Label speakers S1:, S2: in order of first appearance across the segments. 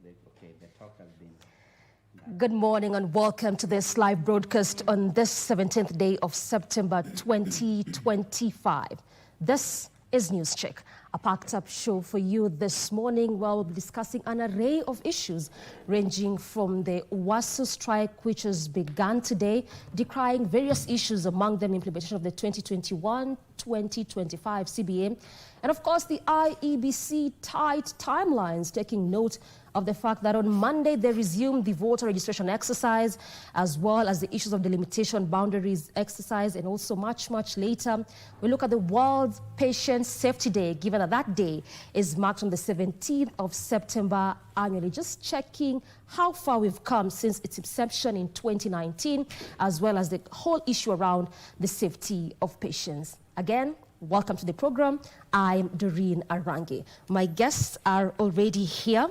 S1: the talk has been done.
S2: Good morning and welcome to this live broadcast on this 17th day of September 2025. This is News Check, a packed up show for you this morning where we'll be discussing an array of issues ranging from the UWASU strike, which has begun today, decrying various issues, among them implementation of the 2021-2025 CBA, and of course the IEBC tight timelines, taking note of the fact that on Monday they resumed the voter registration exercise, as well as the issues of delimitation boundaries exercise, and also much later we look at the World Patient Safety Day, given that that day is marked on the 17th of September annually. Just checking how far we've come since its inception in 2019, as well as the whole issue around the safety of patients. Again, welcome to the program. I'm Doreen Arange. My guests are already here.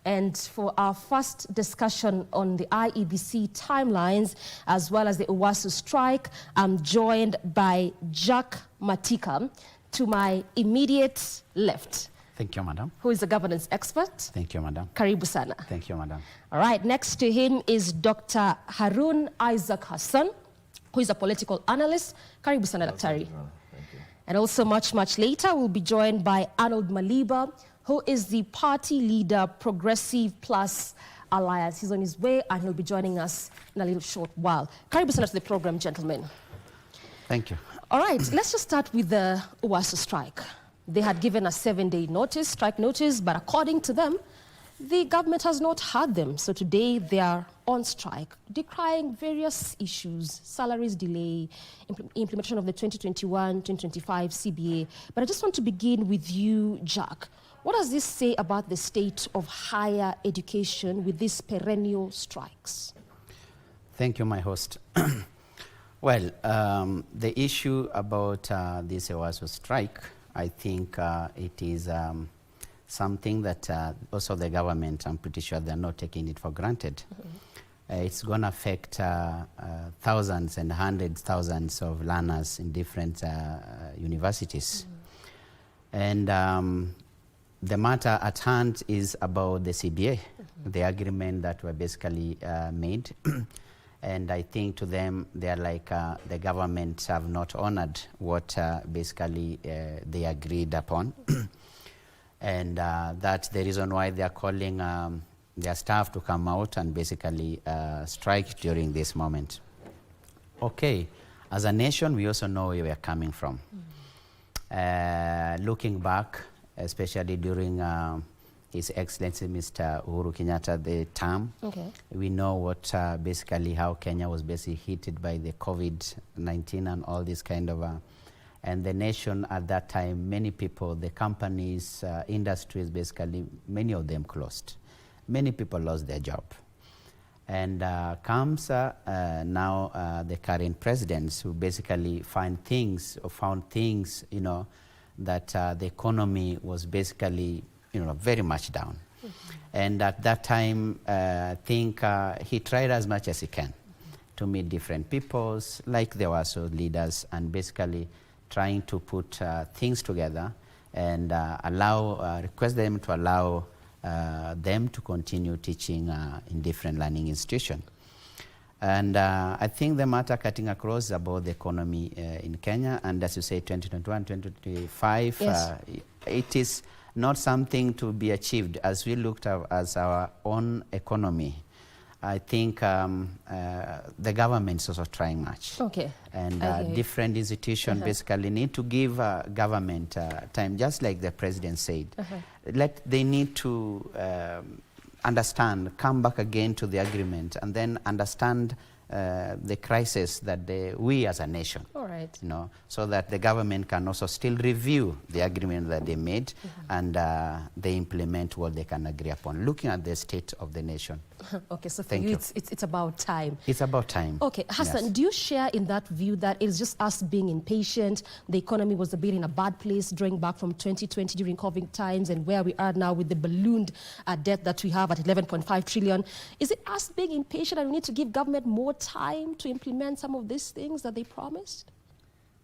S2: And for our first discussion on the IEBC timelines, as well as the UWASU strike, I'm joined by Jack Matika to my immediate left.
S3: Thank you, madam.
S2: Who is a governance expert.
S3: Thank you, madam.
S2: Karibu sana.
S3: Thank you, madam.
S2: All right, next to him is Dr. Harun Isaac Hassan, who is a political analyst. Karibu sana, Daktari. Thank you. And also much later, we'll be joined by Arnold Maliba, who is the party leader, Progressive Plus Alliance. He's on his way and he'll be joining us in a little short while. Karibu sana to the program, gentlemen.
S3: Thank you.
S2: All right, let's just start with the UWASU strike. They had given a 7-day notice, strike notice, but according to them, the government has not heard them. So today they are on strike, decrying various issues, salaries delay, implementation of the 2021-2025 CBA. But I just want to begin with you, Jack. What does this say about the state of higher education with these perennial strikes?
S3: Thank you, my host. Well, the issue about this UWASU strike, I think it is something that also the government, I'm pretty sure they're not taking it for granted. Mm-hmm. It's going to affect thousands and hundreds thousands of learners in different universities. Mm-hmm. And the matter at hand is about the CBA, mm-hmm. the agreement that were basically made. And I think to them, they're like the government have not honored what basically they agreed upon. And that's the reason why they are calling their staff to come out and basically strike during this moment. Okay, as a nation, we also know where we are coming from. Mm-hmm. Looking back, especially during His Excellency Mr. Uhuru Kenyatta, the term, okay. We know what basically how Kenya was basically hit by the COVID-19 and all this kind of, and the nation at that time, many people, the companies, industries, basically, many of them closed. Many people lost their job. And comes now the current presidents who basically found things, you know, that the economy was basically, you know, very much down. Mm-hmm. And at that time, I think he tried as much as he can to meet different peoples, like there were also leaders, and basically trying to put things together and request them to allow them to continue teaching in different learning institutions. And I think the matter cutting across is about the economy in Kenya, and as you say, 2021, 2025, yes. It is not something to be achieved as we looked at as our own economy. I think the government is also trying much. Okay. And different institutions basically need to give government time, just like the president said. They need to understand, come back again to the agreement, and then understand the crisis that we as a nation, all right, you know, so that the government can also still review the agreement that they made, and they implement what they can agree upon, looking at the state of the nation.
S2: Okay, so for you, it's about time.
S3: It's about time.
S2: Okay, Hassan, yes. Do you share in that view that it's just us being impatient? The economy was a bit in a bad place drawing back from 2020 during COVID times, and where we are now with the ballooned debt that we have at 11.5 trillion. Is it us being impatient and we need to give government more time to implement some of these things that they promised?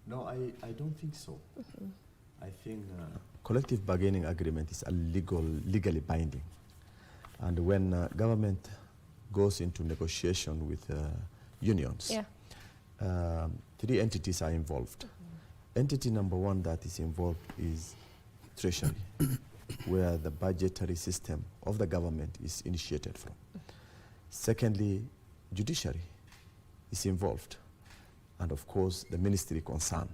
S4: No, I don't think so. I think collective bargaining agreement is legally binding. And when government goes into negotiation with unions,
S2: Yeah.
S4: 3 entities are involved. Entity number 1 that is involved is Treasury, where the budgetary system of the government is initiated from. Secondly, Judiciary is involved. And of course, the ministry concerned.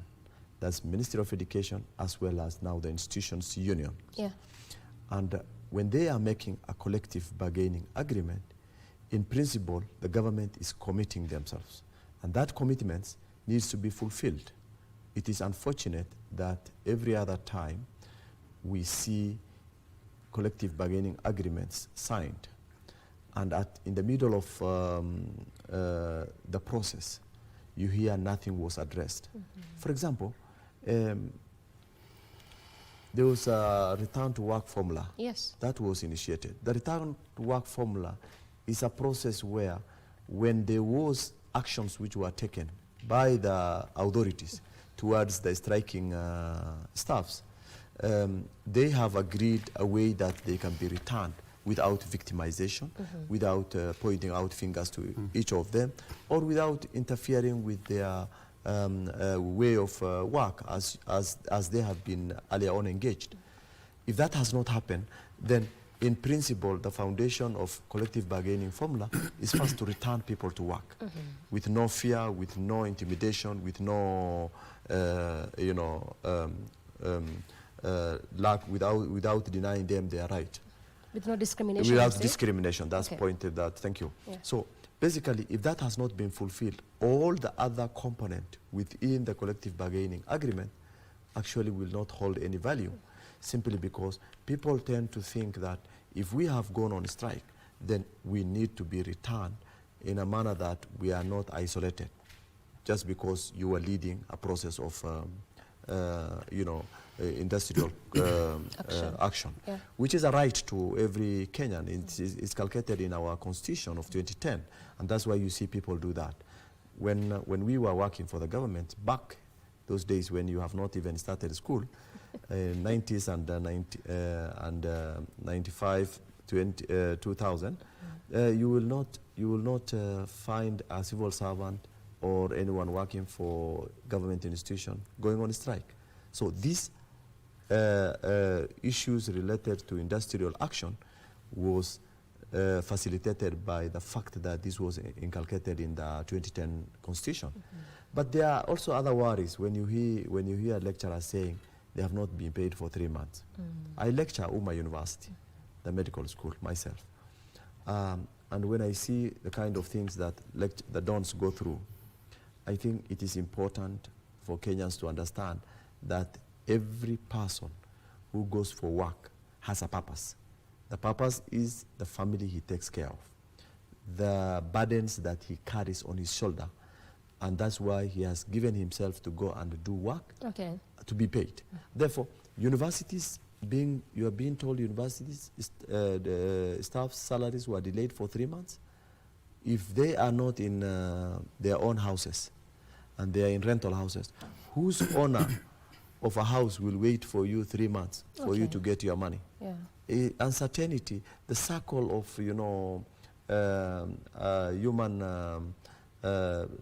S4: That's Ministry of Education as well as now the institutions union.
S2: Yeah.
S4: And when they are making a collective bargaining agreement, in principle, the government is committing themselves. And that commitment needs to be fulfilled. It is unfortunate that every other time we see collective bargaining agreements signed, and in the middle of the process, you hear nothing was addressed. For example, there was a return to work formula.
S2: Yes.
S4: That was initiated. The return to work formula is a process where when there was actions which were taken by the authorities towards the striking staffs, they have agreed a way that they can be returned without victimization, without pointing out fingers to each of them, or without interfering with their way of work as they have been earlier on engaged. If that has not happened, then in principle, the foundation of collective bargaining formula is first to return people to work with no fear, with no intimidation, with no, lack, without denying them their right.
S2: With no discrimination.
S4: Without discrimination, that's
S2: Okay.
S4: pointed that, thank you.
S2: Yeah.
S4: So basically, if that has not been fulfilled, all the other component within the collective bargaining agreement actually will not hold any value, simply because people tend to think that if we have gone on strike, then we need to be returned in a manner that we are not isolated, just because you are leading a process of industrial action,
S2: Yeah.
S4: which is a right to every Kenyan. It's calculated in our constitution of 2010, and that's why you see people do that. When we were working for the government, back those days when you have not even started school, 90s and 95, 2000, you will not find a civil servant or anyone working for government institution going on strike. So these issues related to industrial action was facilitated by the fact that this was inculcated in the 2010 constitution. But there are also other worries when you hear lecturers saying they have not been paid for 3 months. I lecture at Uma University, the medical school, myself. And when I see the kind of things that the dons go through, I think it is important for Kenyans to understand that every person who goes for work has a purpose. The purpose is the family he takes care of, the burdens that he carries on his shoulder, and that's why he has given himself to go and do work to be paid. Therefore, universities, you are being told universities, the staff salaries were delayed for 3 months. If they are not in their own houses and they are in rental houses, whose owner of a house will wait for you 3 months for you to get your money? Yeah. Uncertainty, the circle of human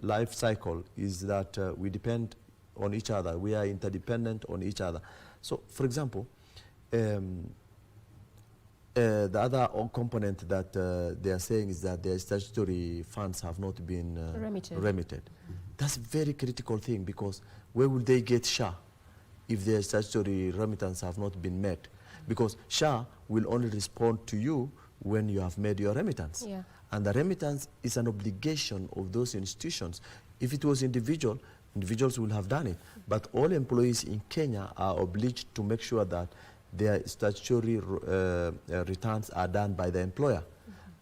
S4: life cycle is that we depend on each other. We are interdependent on each other. So, for example, the other component that they are saying is that their statutory funds have not been remitted. That's a very critical thing, because where will they get SHA if their statutory remittance have not been met? Because SHA will only respond to you when you have made your remittance. Yeah. And the remittance is an obligation of those institutions. If it was individuals will have done it. But all employees in Kenya are obliged to make sure that their statutory returns are done by the employer,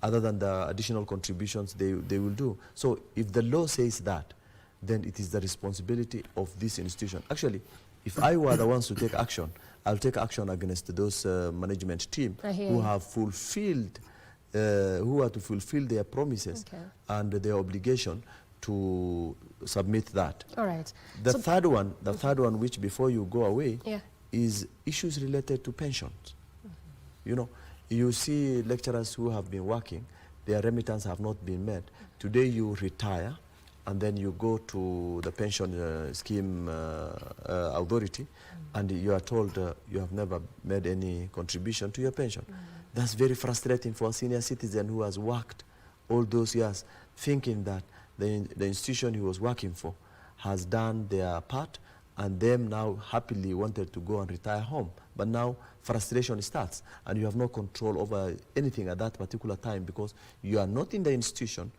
S4: other than the additional contributions they will do. So if the law says that, then it is the responsibility of this institution. Actually, if I were the ones to take action, I'll take action against those management team who have fulfilled, who are to fulfill their promises and their obligation to submit that.
S2: All right.
S4: The third one, which before you go away, is issues related to pensions. You know, You see lecturers who have been working, their remittance have not been met. Today you retire, and then you go to the pension scheme authority, and you are told you have never made any contribution to your pension. That's very frustrating for a senior citizen who has worked all those years, thinking that the institution he was working for has done their part, and them now happily wanted to go and retire home. But now frustration starts, and you have no control over anything at that particular time, because you are not in the institution,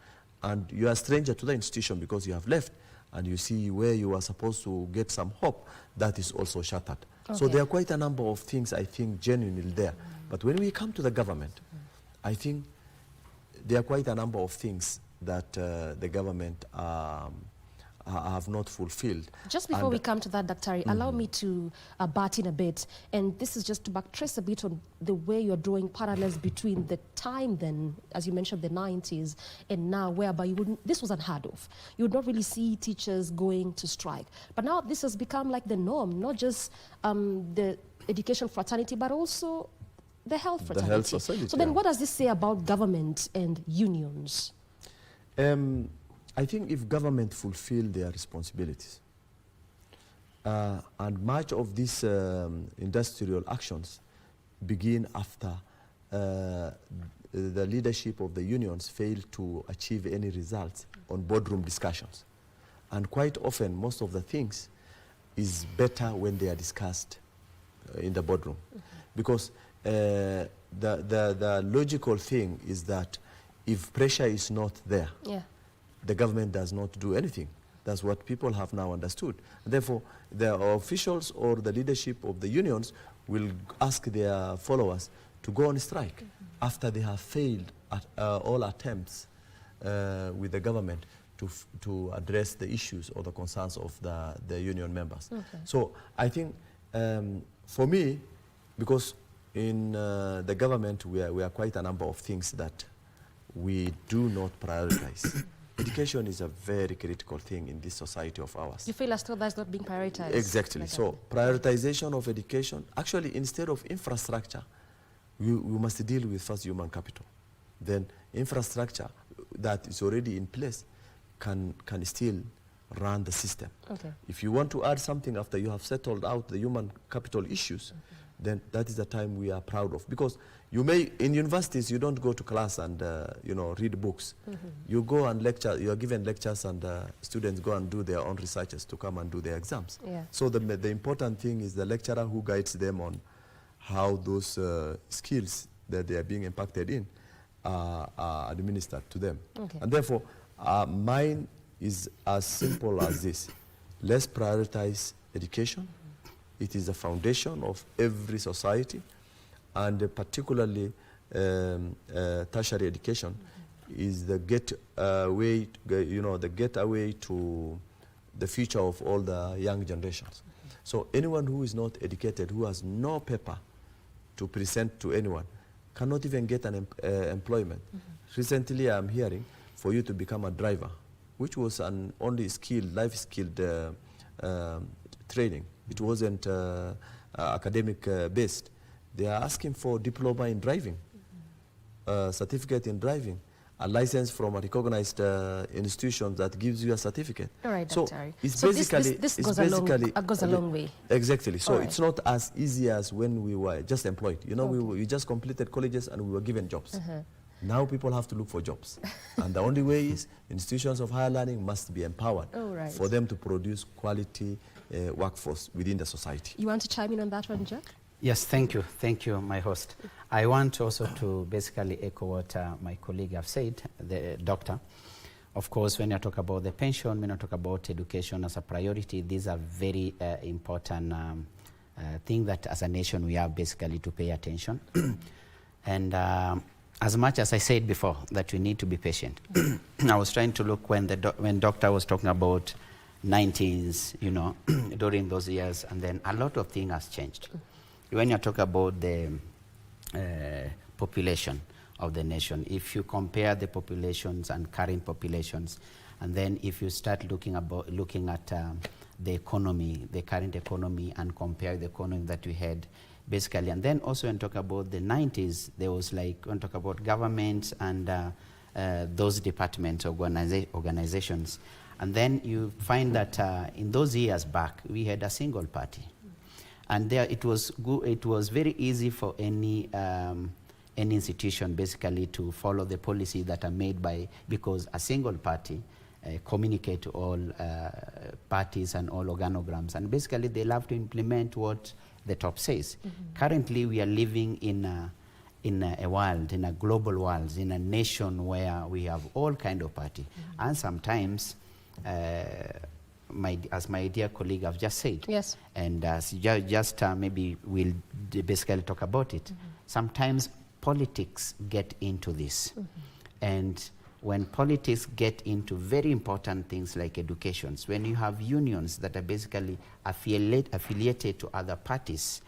S4: and you are a stranger to the institution because you have left, and you see where you are supposed to get some hope, that is also shattered. Okay. So there are quite a number of things, I think, genuinely there. But when we come to the government, I think there are quite a number of things that the government have not fulfilled.
S2: Just before we come to that, Dr. allow me to butt in a bit. And this is just to backtrace a bit on the way you're drawing parallels between the time then, as you mentioned, the 90s, and now, whereby this was unheard of. You would not really see teachers going to strike. But now this has become like the norm, not just the education fraternity, but also the health fraternity.
S4: The health society.
S2: So then what does this say about government and unions?
S4: I think if government fulfill their responsibilities, and much of these industrial actions begin after the leadership of the unions fail to achieve any results on boardroom discussions. And quite often, most of the things is better when they are discussed in the boardroom. Because the logical thing is that if pressure is not there, the government does not do anything. That's what people have now understood. Therefore, the officials or the leadership of the unions will ask their followers to go on strike after they have failed at all attempts with the government to address the issues or the concerns of the union members. So I think for me, because in the government we are quite a number of things that we do not prioritize. Education is a very critical thing in this society of ours.
S2: You feel as though that's not being prioritized?
S4: Exactly. Like so prioritization of education, actually instead of infrastructure, we must deal with first human capital. Then infrastructure that is already in place can still run the system. If you want to add something after you have settled out the human capital issues, then that is the time we are proud of. Because you may, in universities, you don't go to class and read books. You go and lecture, you are given lectures, and students go and do their own researches to come and do their exams. So the important thing is the lecturer who guides them on how those skills that they are being impacted in are administered to them. And therefore, mine is as simple as this. Let's prioritize education. It is the foundation of every society, and particularly tertiary education is the gateway to the future of all the young generations. So anyone who is not educated, who has no paper to present to anyone, cannot even get an employment. Recently, I'm hearing for you to become a driver, which was an only skilled, life-skilled training. It wasn't academic based. They are asking for diploma in driving, certificate in driving, a license from a recognized institution that gives you a certificate.
S2: All right,
S4: so
S2: Dr.
S4: it's
S2: so
S4: basically
S2: this goes a long way.
S4: Exactly. So
S2: All right.
S4: it's not as easy as when we were just employed. You know, we just completed colleges and we were given jobs. Now people have to look for jobs. And the only way is institutions of higher learning must be empowered for them to produce quality workforce within the society. You
S2: want to chime in on that one, Jack?
S3: Yes, thank you. Thank you, my host. I want also to basically echo what my colleague have said, the doctor. Of course, when you talk about the pension, when you talk about education as a priority, these are very important things that as a nation we have basically to pay attention. And as much as I said before that we need to be patient, I was trying to look when doctor was talking about 90s, during those years, and then a lot of things has changed. When you talk about the population of the nation, if you compare the populations and current populations, and then if you start looking at the economy, the current economy, and compare the economy that we had basically. And then also when talk about the 90s, there was like, when talk about government and those departments, organizations. And then you find that in those years back, we had a single party. And there it was very easy for any institution basically to follow the policy that are made by, because a single party communicate to all parties and all organograms. And basically they love to implement what the top says. Currently we are living in a world, in a global world, in a nation where we have all kind of party. And sometimes, as my dear colleague have just said,
S2: yes,
S3: and just maybe we'll basically talk about it. Sometimes politics get into this. And when politics get into very important things like educations, when you have unions that are basically affiliated to other parties,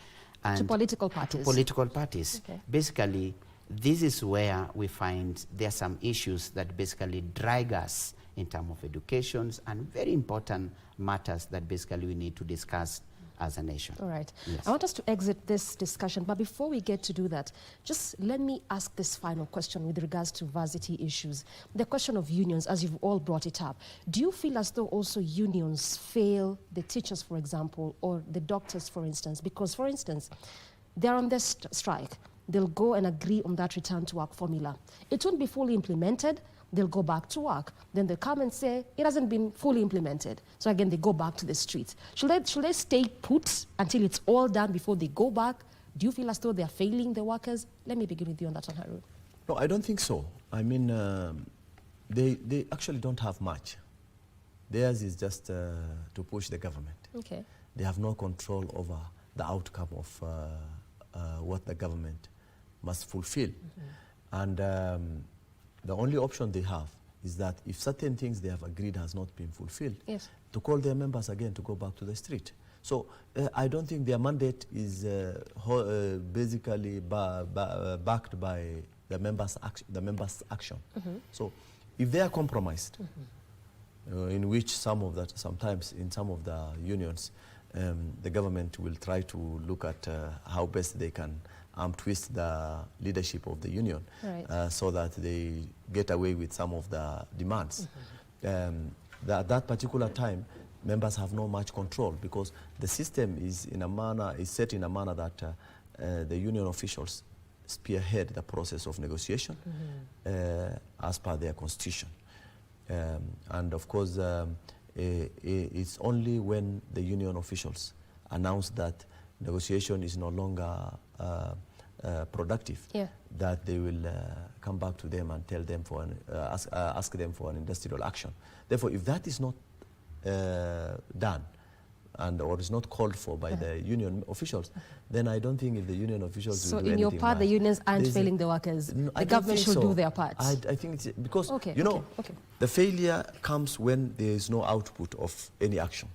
S3: and
S2: to political parties.
S3: Okay. Basically, this is where we find there are some issues that basically drag us in terms of educations and very important matters that basically we need to discuss as a nation.
S2: All right.
S3: Yes.
S2: I want us to exit this discussion, but before we get to do that, just let me ask this final question with regards to varsity issues. The question of unions, as you've all brought it up, do you feel as though also unions fail the teachers, for example, or the doctors, for instance? Because, for instance, they're on this strike. They'll go and agree on that return to work formula. It won't be fully implemented. They'll go back to work. Then they come and say, it hasn't been fully implemented. So again, they go back to the streets. Should they stay put until it's all done before they go back? Do you feel as though they're failing the workers? Let me begin with you on that one, Harun.
S4: No, I don't think so. I mean, they actually don't have much. Theirs is just to push the government.
S2: Okay.
S4: They have no control over the outcome of what the government must fulfill. And the only option they have is that if certain things they have agreed has not been fulfilled,
S2: yes,
S4: to call their members again to go back to the street. So I don't think their mandate is basically backed by the members' action. So if they are compromised, in which sometimes in some of the unions, the government will try to look at how best they can twist the leadership of the union, right, so that they get away with some of the demands. At that particular time, members have no much control because the system is set in a manner that the union officials spearhead the process of negotiation as per their constitution. And of course, it's only when the union officials announce that negotiation is no longer productive, that they will come back to them and tell them ask them for an industrial action. Therefore, if that is not done or is not called for by the union officials, then I don't think if the union officials will do anything.
S2: So in your part, the unions aren't failing the workers.
S4: No,
S2: the government should do their part.
S4: I think it's because, the failure comes when there is no output of any action.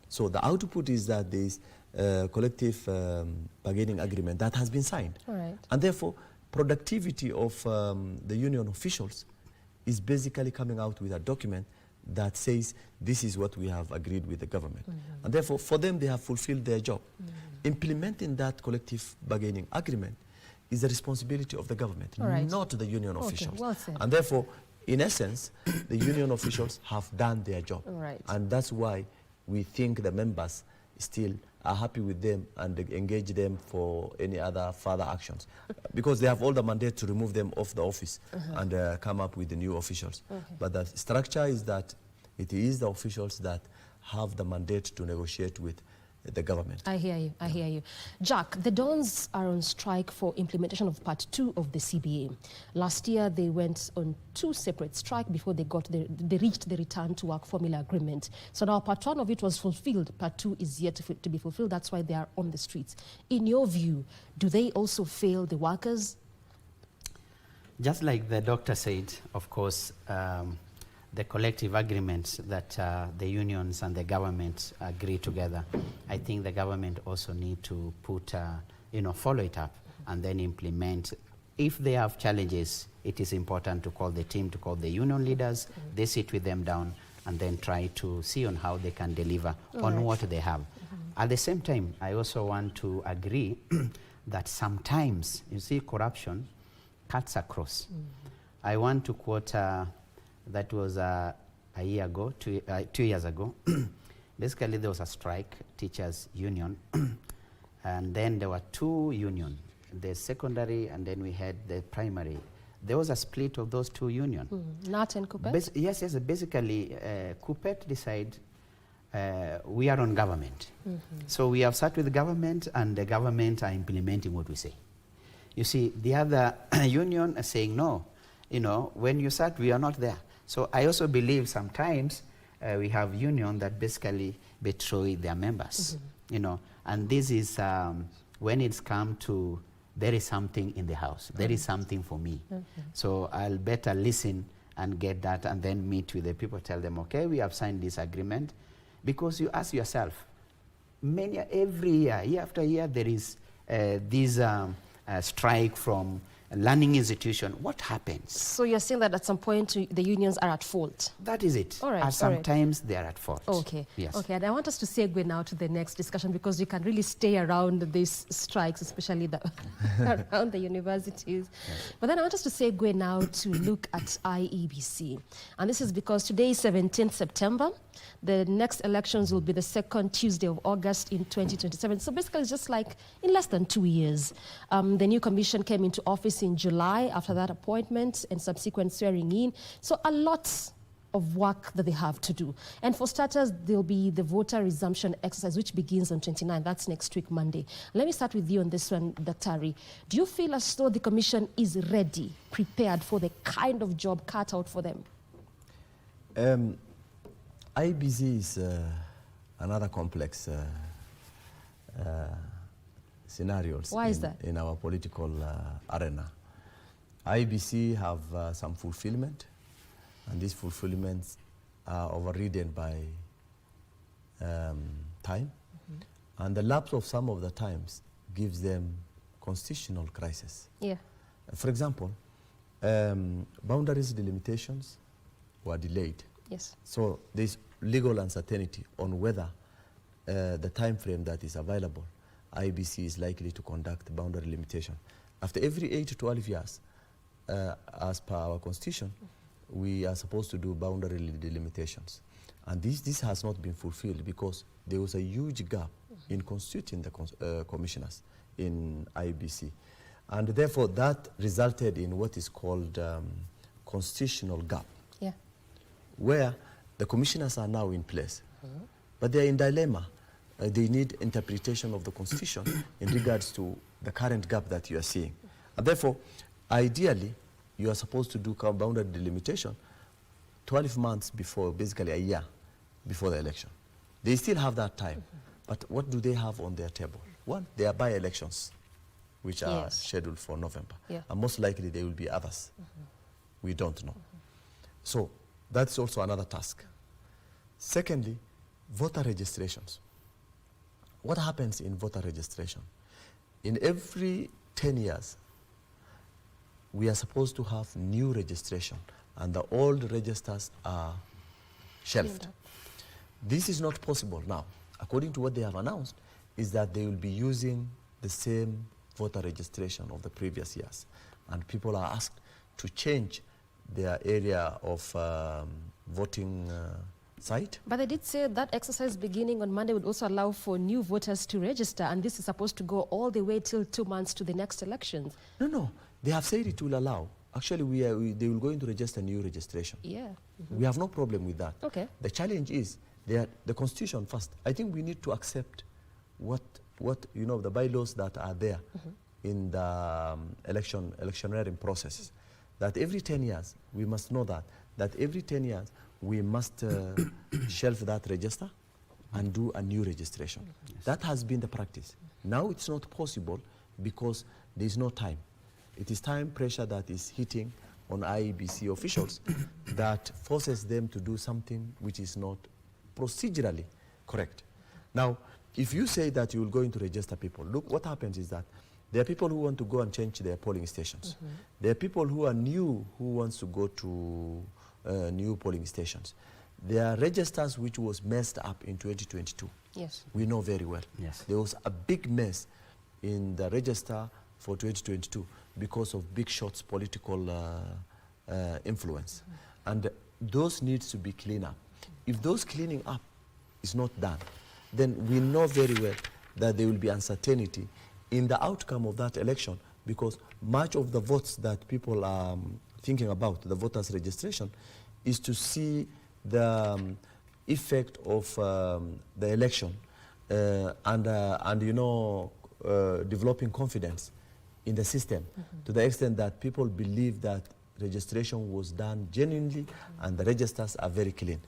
S4: So the output is that there is collective bargaining agreement that has been signed.
S2: Right.
S4: And therefore, productivity of the union officials is basically coming out with a document that says this is what we have agreed with the government. And therefore, for them, they have fulfilled their job. Implementing that collective bargaining agreement is the responsibility of the government, not the union officials.
S2: Well said.
S4: And therefore, in essence, the union officials have done their job.
S2: Right.
S4: And that's why we think the members still are happy with them and engage them for any other further actions. Because they have all the mandate to remove them off the office and come up with the new officials. But the structure is that it is the officials that have the mandate to negotiate with the government.
S2: I hear you, I hear you. Jack, the Dons are on strike for implementation of Part 2 of the CBA. Last year, they went on 2 separate strikes before they reached the return to work formula agreement. So now Part 1 of it was fulfilled, Part 2 is yet to be fulfilled. That's why they are on the streets. In your view, do they also fail the workers?
S3: Just like the doctor said, of course, the collective agreements that the unions and the government agree together, I think the government also need to put, follow it up and then implement. If they have challenges, it is important to call the team, to call the union leaders. They sit with them down and then try to see on how they can deliver on what they have. At the same time, I also want to agree that sometimes, you see, corruption cuts across. I want to quote, that was a year ago, 2 years ago. Basically, there was a strike, teachers' union, and then there were two unions, the secondary and then we had the primary. There was a split of those two unions.
S2: NAT and Kupet?
S3: Yes, basically, Kupet decided we are on government. So we have sat with the government, and the government are implementing what we say. You see, the other union are saying, no, you know, when you sat, we are not there. So I also believe sometimes we have union that basically betray their members, you know, and this is when it's come to there is something in the house, there is something for me. So I'll better listen and get that, and then meet with the people, tell them, okay, we have signed this agreement. Because you ask yourself, every year, year after year, there is this strike from learning institution. What happens?
S2: So you're saying that at some point the unions are at fault?
S3: That is it.
S2: All right,
S3: sometimes they are at fault.
S2: Okay.
S3: Yes.
S2: Okay, and I want us to segue now to the next discussion, because you can really stay around these strikes, especially around the universities. Yes. But then I want us to segue now to look at IEBC. And this is because today is 17th September. The next elections will be the second Tuesday of August in 2027. So basically, it's just like in less than 2 years. The new commission came into office in July after that appointment and subsequent swearing in. So a lot of work that they have to do. And for starters, there'll be the voter resumption exercise, which begins on 29. That's next week, Monday. Let me start with you on this one, Daktari. Do you feel as though the commission is ready, prepared for the kind of job cut out for them?
S4: IEBC is another complex scenarios.
S2: Why is that?
S4: In our political arena. IEBC have some fulfillment, and these fulfillments are overridden by time, and the lapse of some of the times gives them constitutional crisis.
S2: Yeah.
S4: For example, boundaries delimitations were delayed.
S2: Yes.
S4: So there's legal uncertainty on whether the time frame that is available, IEBC is likely to conduct boundary limitation. After every 8 to 12 years, as per our constitution, we are supposed to do boundary delimitations. And this has not been fulfilled because there was a huge gap in constituting the commissioners in IEBC. And therefore, that resulted in what is called constitutional gap.
S2: Yeah.
S4: Where the commissioners are now in place, but they're in dilemma. They need interpretation of the constitution in regards to the current gap that you are seeing. And therefore, ideally, you are supposed to do boundary delimitation 12 months before, basically a year before the election. They still have that time, but what do they have on their table? One, there are by-elections, which are scheduled for November.
S2: Yeah.
S4: And most likely there will be others. We don't know. So that's also another task. Secondly, voter registrations. What happens in voter registration? In every 10 years, we are supposed to have new registration, and the old registers are shelved. This is not possible now. According to what they have announced, is that they will be using the same voter registration of the previous years. And people are asked to change their area of voting site.
S2: But they did say that exercise beginning on Monday would also allow for new voters to register, and this is supposed to go all the way till 2 months to the next elections.
S4: No. They have said it will allow. Actually, they will go into register new registration.
S2: Yeah.
S4: We have no problem with that.
S2: Okay.
S4: The challenge is the constitution first. I think we need to accept what the bylaws that are there in the electioneering processes. That every 10 years, we must know that every 10 years, we must shelve that register and do a new registration. Yes. That has been the practice. Now it's not possible because there is no time. It is time pressure that is hitting on IEBC officials that forces them to do something which is not procedurally correct. Now, if you say that you will go into register people, look, what happens is that there are people who want to go and change their polling stations. There are people who are new who wants to go to new polling stations. There are registers which was messed up in 2022.
S2: Yes.
S4: We know very well.
S3: Yes.
S4: There was a big mess in the register for 2022 because of big shots political influence. And those needs to be cleaned up. If those cleaning up is not done, then we know very well that there will be uncertainty in the outcome of that election, because much of the votes that people are thinking about, the voters registration, is to see the effect of the election and you know, developing confidence in the system to the extent that people believe that registration was done genuinely and the registers are very clean.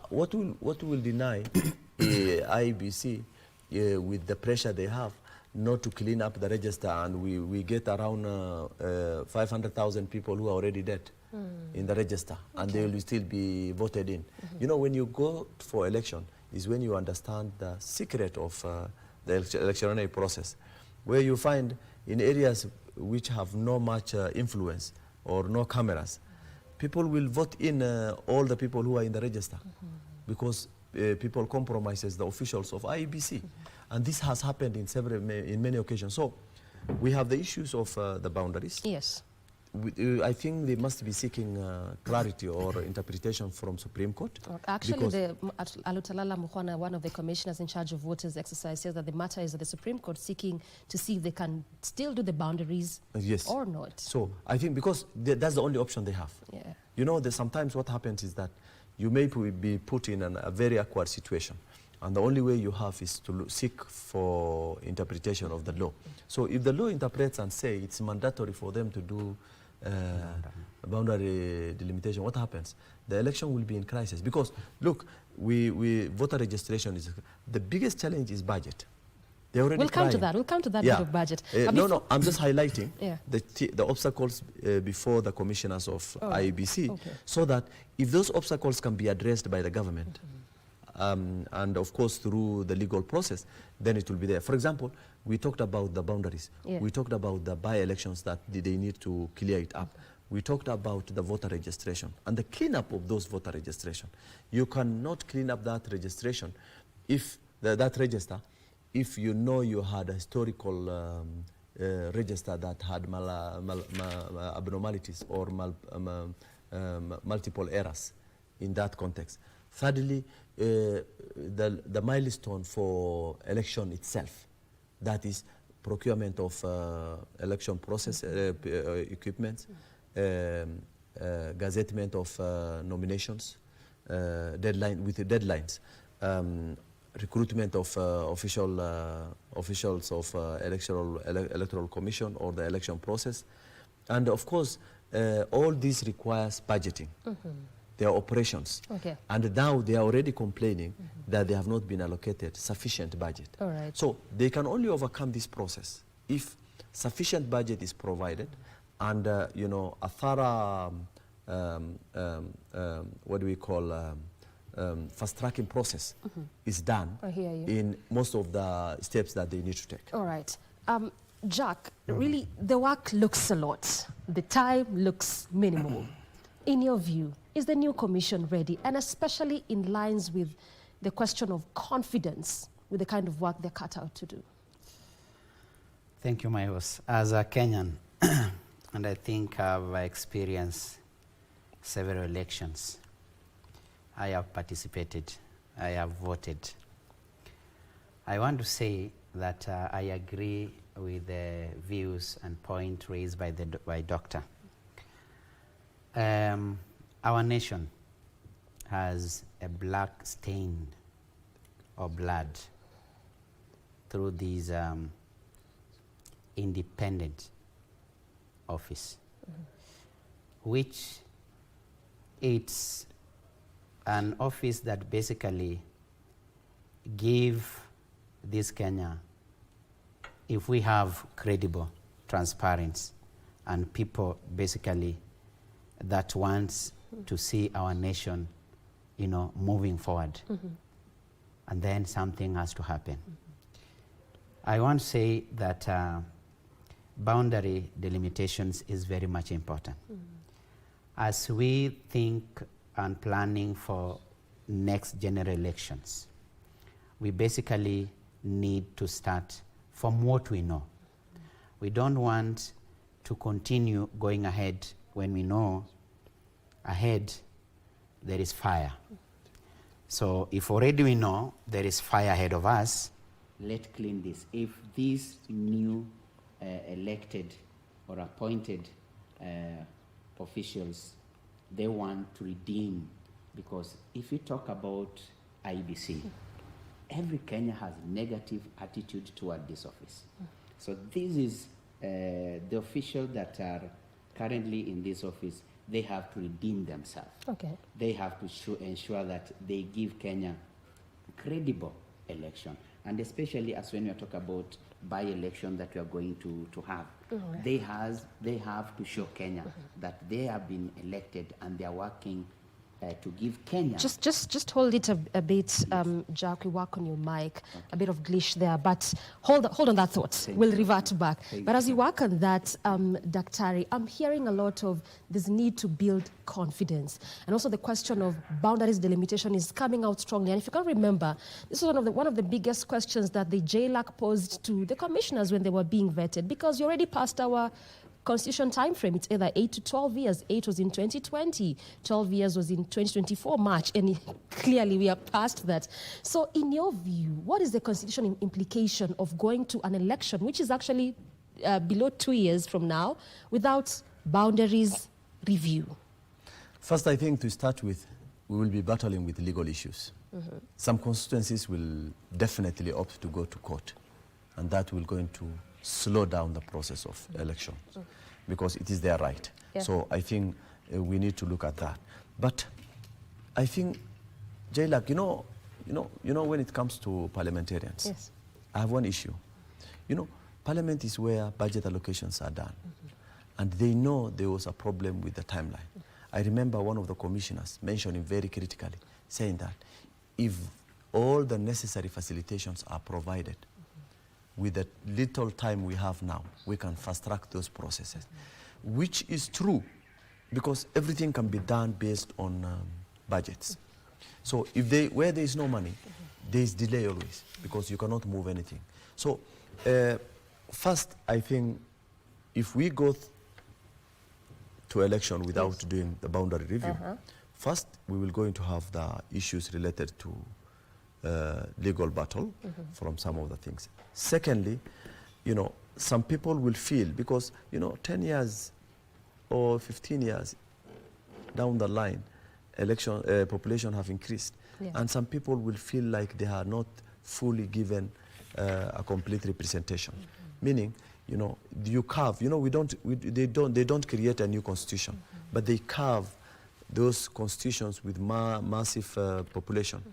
S4: What will deny IEBC with the pressure they have not to clean up the register, and we get around 500,000 people who are already dead in the register, and they will still be voted in. You know, when you go for election is when you understand the secret of the electionary process, where you find in areas which have no much influence or no cameras, people will vote in all the people who are in the register because people compromises the officials of IEBC. And this has happened in many occasions. So we have the issues of the boundaries.
S2: Yes.
S4: I think they must be seeking clarity or interpretation from Supreme Court.
S2: Actually, Alutalala Mukhwana, one of the commissioners in charge of voters exercise, says that the matter is that the Supreme Court seeking to see if they can still do the boundaries or not.
S4: So I think because that's the only option they have.
S2: Yeah.
S4: You know, sometimes what happens is that you may be put in a very awkward situation. And the only way you have is to seek for interpretation of the law. So if the law interprets and say it's mandatory for them to do boundary delimitation, what happens? The election will be in crisis. Because, look, voter registration is, the biggest challenge is budget. They're already
S2: We'll come to that bit of budget.
S4: No, I'm just highlighting the obstacles before the commissioners of IEBC, so that if those obstacles can be addressed by the government, and of course through the legal process, then it will be there. For example, we talked about the boundaries. We talked about the by-elections that they need to clear it up. We talked about the voter registration and the cleanup of those voter registration. You cannot clean up that registration if that register if you know you had a historical register that had abnormalities or multiple errors in that context. Thirdly, the milestone for election itself, that is procurement of election process equipment, gazettement of nominations, with the deadlines, recruitment of officials of electoral commission or the election process, and of course all this requires budgeting. Their operations. And now they are already complaining that they have not been allocated sufficient budget. So they can only overcome this process if sufficient budget is provided and you know, a thorough what do we call fast tracking process is done in most of the steps that they need to take.
S2: All right. Jack, really the work looks a lot. The time looks minimal. In your view, is the new commission ready, and especially in lines with the question of confidence with the kind of work they're cut out to do?
S3: Thank you, my host. As a Kenyan, and I think I've experienced several elections. I have participated, I have voted. I want to say that I agree with the views and point raised by Doctor. Our nation has a black stain of blood through these independent office, which it's an office that basically give this Kenya, if we have credible, transparency, and people basically that wants to see our nation, you know, moving forward. And then something has to happen. I want to say that boundary delimitations is very much important. As we think and planning for next general elections, we basically need to start from what we know. We don't want to continue going ahead when we know ahead there is fire. So if already we know there is fire ahead of us, let's clean this. If these new elected or appointed officials, they want to redeem, because if you talk about IEBC, every Kenyan has negative attitude toward this office. So this is the officials that are currently in this office, they have to redeem themselves.
S2: Okay.
S3: They have to ensure that they give Kenya credible election. And especially as when we talk about by-election that we are going to have, they have to show Kenya that they have been elected and they are working to give Kenya.
S2: Just hold it a bit, Jack. We work on your mic. Okay. A bit of glitch there, but hold on that thought. We'll revert back. But as you work on that, Daktari, I'm hearing a lot of this need to build confidence, and also the question of boundaries delimitation is coming out strongly. And if you can remember, this was one of the biggest questions that the JLAC posed to the commissioners when they were being vetted, because you already passed our constitution time frame. It's either 8 to 12 years. 8 was in 2020, 12 years was in 2024 March, and clearly we are past that. So in your view, what is the constitutional implication of going to an election which is actually below 2 years from now without boundaries review?
S4: First, I think to start with, we will be battling with legal issues. Some constituencies will definitely opt to go to court, and that will going to slow down the process of election because it is their right. Yeah. So I think we need to look at that. But I think, JLAC, you know, when it comes to parliamentarians, yes, I have one issue. You know, Parliament is where budget allocations are done, and they know there was a problem with the timeline. I remember one of the commissioners mentioning very critically, saying that if all the necessary facilitations are provided, with the little time we have now, we can fast-track those processes, which is true, because everything can be done based on budgets. So if where there is no money, there is delay always, because you cannot move anything. So first, I think if we go to election without doing the boundary review, first we will going to have the issues related to legal battle from some of the things. Secondly, you know, some people will feel, because, you know, 10 years or 15 years down the line, population have increased. Yeah. And some people will feel like they are not fully given a complete representation. Meaning, you know, you carve, you know, they don't create a new constitution, but they carve those constitutions with massive population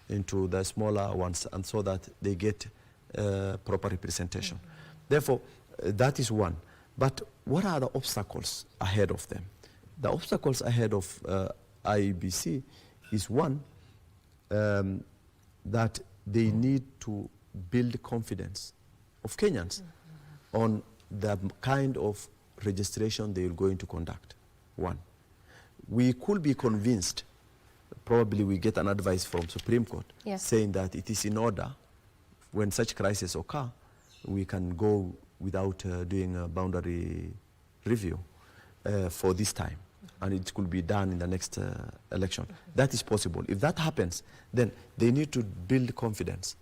S4: into the smaller ones, and so that they get proper representation. Therefore, that is one. But what are the obstacles ahead of them? The obstacles ahead of IEBC is one, that they need to build confidence of Kenyans on the kind of registration they are going to conduct. One. We could be convinced, probably we get an advice from Supreme Court, yes, saying that it is in order, when such crises occur, we can go without doing a boundary review for this time, and it could be done in the next election. That is possible. If that happens, then they need to build confidence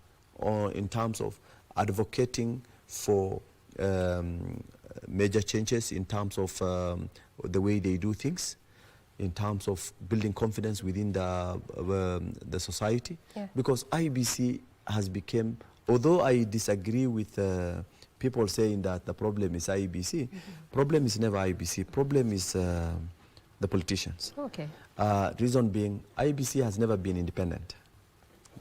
S4: in terms of advocating for major changes in terms of the way they do things, in terms of building confidence within the society. Yeah. Because IEBC has become, although I disagree with people saying that the problem is IEBC, problem is never IEBC, problem is the politicians. Okay. Reason being, IEBC has never been independent.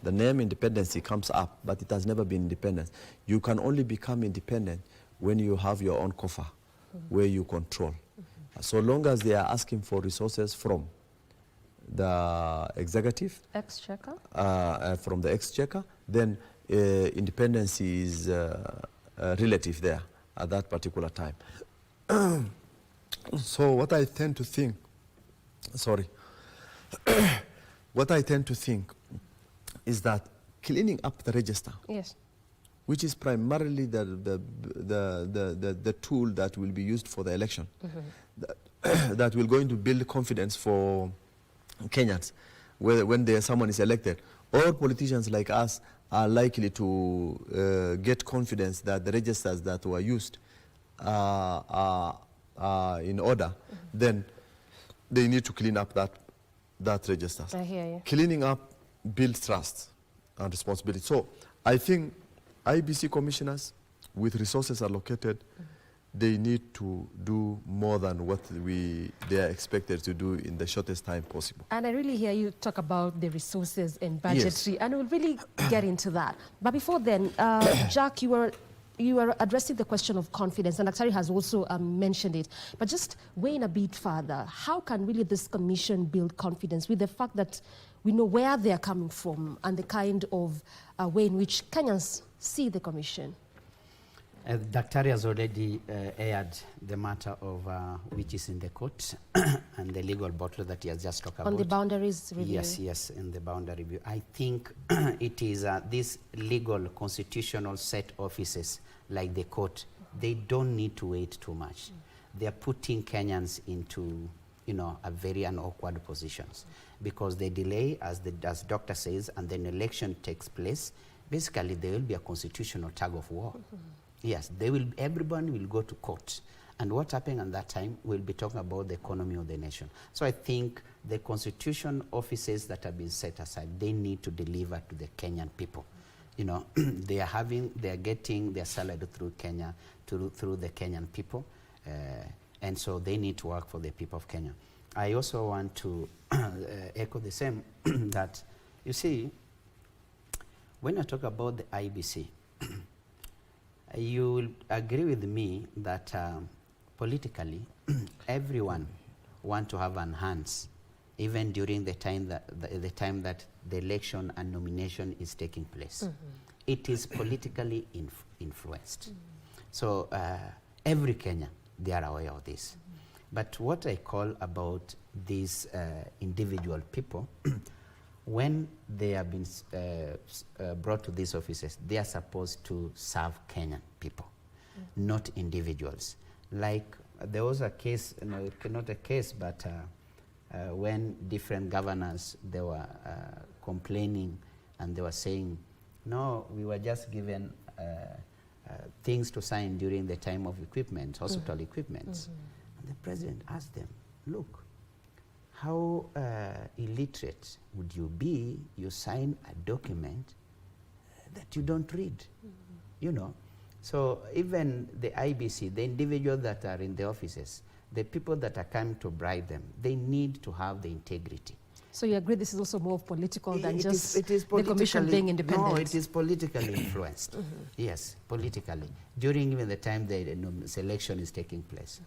S4: The name independency comes up, but it has never been independent. You can only become independent when you have your own coffer, where you control. So long as they are asking for resources from the executive,
S2: exchequer,
S4: from the exchequer, then independence is relative there at that particular time. So what I tend to think, what I tend to think is that cleaning up the register, yes, which is primarily the tool that will be used for the election, that will going to build confidence for Kenyans when someone is elected. All politicians like us are likely to get confidence that the registers that were used are in order. Then they need to clean up that registers.
S2: I hear you.
S4: Cleaning up builds trust and responsibility. So I think IEBC commissioners with resources allocated, they need to do more than what they are expected to do in the shortest time possible.
S2: And I really hear you talk about the resources and budgetary, and we'll really get into that. But before then, Jack, you were addressing the question of confidence, and Aktari has also mentioned it. But just weighing a bit further, how can really this commission build confidence with the fact that we know where they are coming from and the kind of way in which Kenyans see the commission?
S3: Daktari has already aired the matter of which is in the court and the legal battle that he has just talked about.
S2: On the boundaries review?
S3: Yes, in the boundary review. I think it is this legal constitutional set offices like the court, they don't need to wait too much. They are putting Kenyans into a very awkward positions because they delay, as doctor says, and then election takes place. Basically, there will be a constitutional tug of war. Yes, everyone will go to court. And what happened at that time, we'll be talking about the economy of the nation. So I think the constitution offices that have been set aside, they need to deliver to the Kenyan people. They are getting their salary through Kenya, through the Kenyan people. And so they need to work for the people of Kenya. I also want to echo the same, that you see, when I talk about the IEBC, you will agree with me that politically, everyone wants to have an hands, even during the time that the election and nomination is taking place. It is politically influenced. So every Kenyan, they are aware of this. But what I call about these individual people, when they have been brought to these offices, they are supposed to serve Kenyan people, not individuals. Like there was a case, not a case, but when different governors, they were complaining and they were saying, no, we were just given things to sign during the time of equipment, hospital equipment. And the president asked them, look, how illiterate would you be? You sign a document that you don't read, So even the IEBC, the individuals that are in the offices, the people that are coming to bribe them, they need to have the integrity.
S2: So you agree this is also more political than just the commission being independent?
S3: No, it is politically influenced. Yes, politically. During even the time the selection is taking place.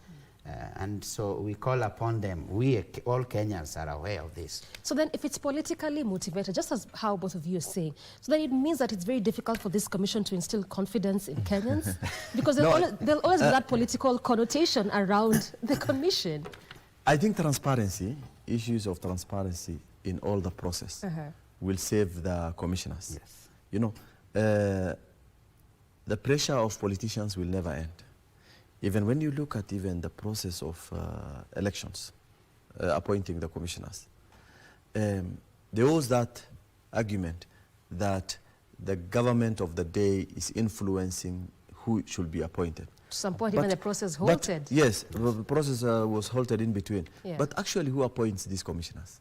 S3: And so we call upon them. All Kenyans are aware of this. So
S2: then if it's politically motivated, just as how both of you are saying, so then it means that it's very difficult for this commission to instill confidence in Kenyans? Because there'll always be that political connotation around the commission.
S4: I think issues of transparency in all the process will save the commissioners. Yes. The pressure of politicians will never end. Even when you look at even the process of elections, appointing the commissioners, there was that argument that the government of the day is influencing who should be appointed.
S2: To some point, even the process halted.
S4: Yes, the process was halted in between. Yeah. But actually, who appoints these commissioners?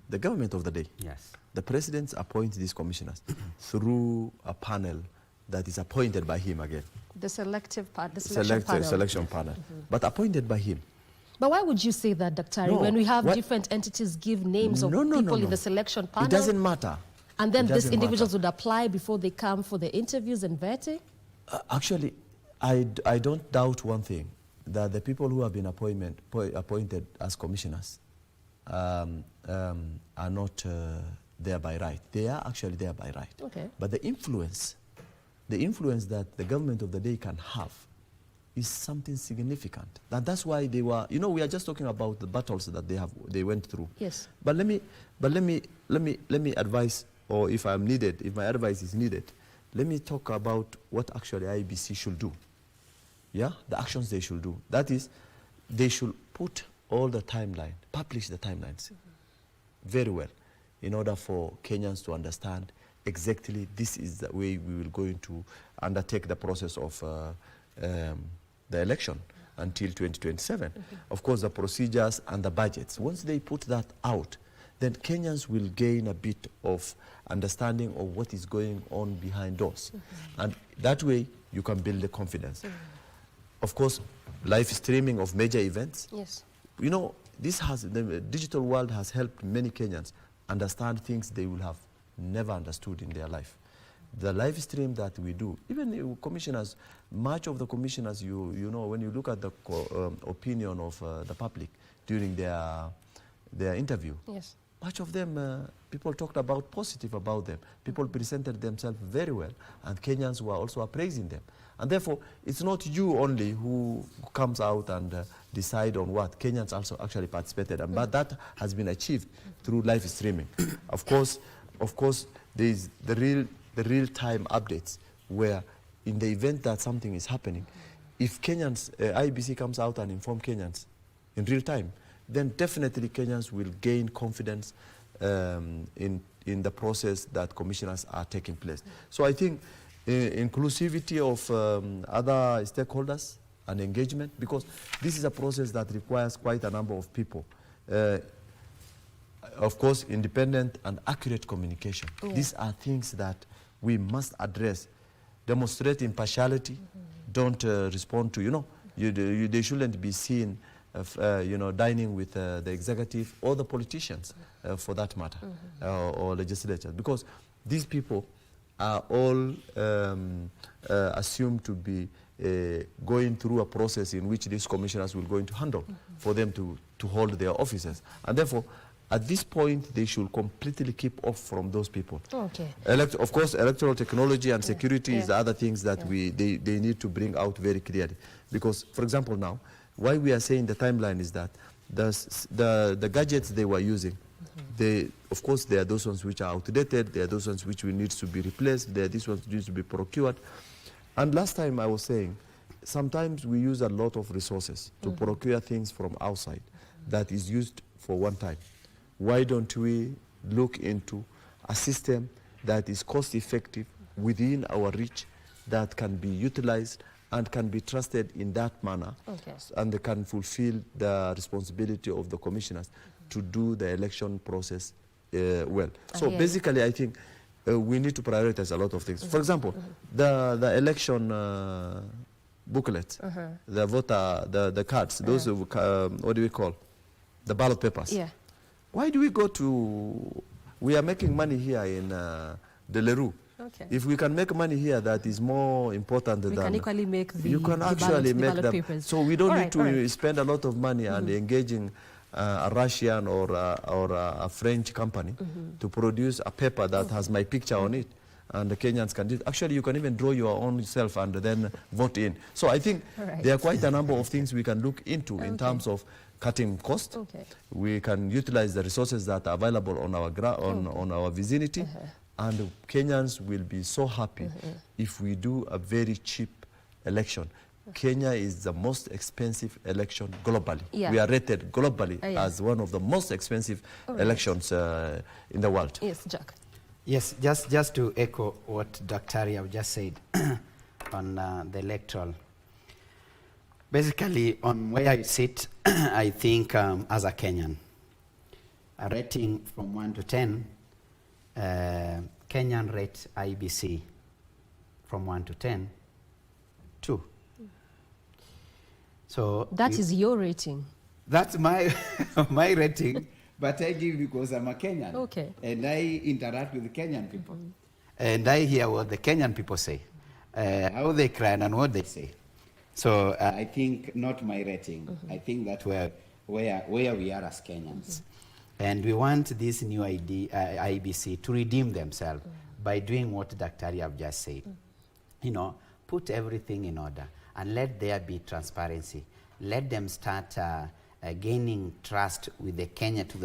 S4: The government of the day.
S3: Yes.
S4: The president appoints these commissioners through a panel that is appointed by him again.
S2: The selection panel.
S4: But appointed by him.
S2: But why would you say that, Dr. when we have different entities give names of people in the selection panel?
S4: It doesn't matter.
S2: And then these individuals would apply before they come for the interviews and vetting?
S4: Actually, I don't doubt one thing, that the people who have been appointed as commissioners are not there by right. They are actually there by right.
S2: Okay.
S4: But the influence that the government of the day can have is something significant. That's why they were, we are just talking about the battles that they went through.
S2: Yes.
S4: But let me advise, or if I'm needed, if my advice is needed, let me talk about what actually IEBC should do. Yeah, the actions they should do. That is, they should put all the timeline, publish the timelines very well, in order for Kenyans to understand exactly this is the way we will going to undertake the process of the election until 2027. Of course, the procedures and the budgets. Once they put that out, then Kenyans will gain a bit of understanding of what is going on behind doors. And that way, you can build the confidence. Of course, live streaming of major events.
S2: Yes.
S4: You know, the digital world has helped many Kenyans understand things they will have never understood in their life. The live stream that we do, even commissioners, much of the commissioners, you know, when you look at the opinion of the public during their interview,
S2: Yes.
S4: much of them, people talked about positive about them. People presented themselves very well, and Kenyans were also appraising them. And therefore, it's not you only who comes out and decide on what. Kenyans also actually participated, but that has been achieved through live streaming. Of course, there is the real-time updates where, in the event that something is happening, if Kenyans, IEBC comes out and inform Kenyans in real time, then definitely Kenyans will gain confidence in the process that commissioners are taking place. So I think inclusivity of other stakeholders and engagement, because this is a process that requires quite a number of people. Of course, independent and accurate communication. Yeah. These are things that we must address. Demonstrate impartiality. Don't respond to, you know, they shouldn't be seen you know, dining with the executive or the politicians, for that matter, or legislators, because these people are all assumed to be going through a process in which these commissioners will going to handle for them to hold their offices. And therefore, at this point, they should completely keep off from those people.
S2: Okay.
S4: Of course, electoral technology and security is the other things that they need to bring out very clearly. Because, for example, now, why we are saying the timeline is that the gadgets they were using, of course, there are those ones which are outdated, there are those ones which will need to be replaced, there are these ones which need to be procured. And last time I was saying, sometimes we use a lot of resources to procure things from outside that is used for one time. Why don't we look into a system that is cost-effective within our reach, that can be utilized and can be trusted in that manner, and they can fulfill the responsibility of the commissioners to do the election process well. So basically, I think we need to prioritize a lot of things. For example, the election booklets, the voter, the cards, those, what do we call? The ballot papers. Yeah. Why do we go to, we are making money here in Deleru. Okay. If we can make money here, that is more important than...
S2: We can equally make the,
S4: you can actually make them.
S2: Papers.
S4: So we don't need to spend a lot of money and engaging a Russian or a French company to produce a paper that has my picture on it. And the Kenyans can do it. Actually, you can even draw your own self and then vote in. So I think there are quite a number of things we can look into in terms of cutting cost. We can utilize the resources that are available on our on our vicinity. And Kenyans will be so happy if we do a very cheap election. Kenya is the most expensive election globally. We are rated globally as one of the most expensive elections in the world.
S2: Yes, Jack.
S3: Yes, just to echo what Dr. Ariab just said on the electoral. Basically, on where I sit, I think as a Kenyan, a rating from 1 to 10, Kenyan rate IEBC from 1 to 10, 2. So
S2: that is your rating.
S3: That's my my rating, but I give because I'm a Kenyan.
S2: Okay.
S3: And I interact with the Kenyan people. And I hear what the Kenyan people say, how they cry and what they say. So I think not my rating. I think that where we are as Kenyans. And we want this new IEBC to redeem themselves by doing what Dr. Ariab just said. You know, put everything in order and let there be transparency. Let them start gaining trust with the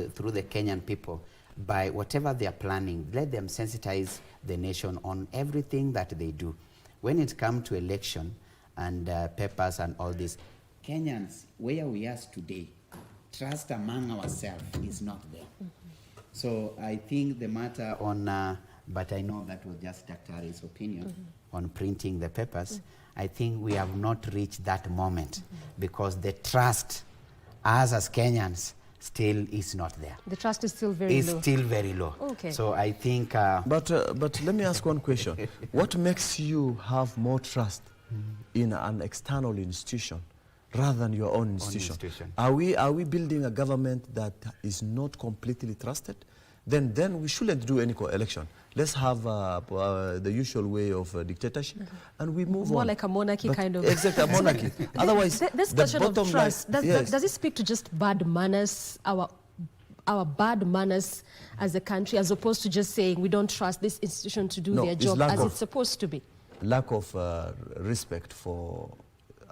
S3: through the Kenyan people by whatever they are planning. Let them sensitize the nation on everything that they do. When it comes to election and papers and all this, Kenyans, where we are today, trust among ourselves is not there. So I think the matter on, but I know that was just Dr.'s opinion on printing the papers. I think we have not reached that moment because the trust, us as Kenyans, still is not there.
S2: The trust is still very low.
S3: It's still very low.
S2: Okay.
S3: So I think...
S4: But let me ask one question. What makes you have more trust in an external institution rather than your own institution? Are we building a government that is not completely trusted? Then we shouldn't do any election. Let's have the usual way of dictatorship, and we move on.
S2: More like a monarchy kind of.
S4: Exactly, a monarchy. Otherwise,
S2: this question of trust, does it speak to just bad manners, our bad manners as a country, as opposed to just saying we don't trust this institution to do their job as it's supposed to be?
S4: Lack of respect for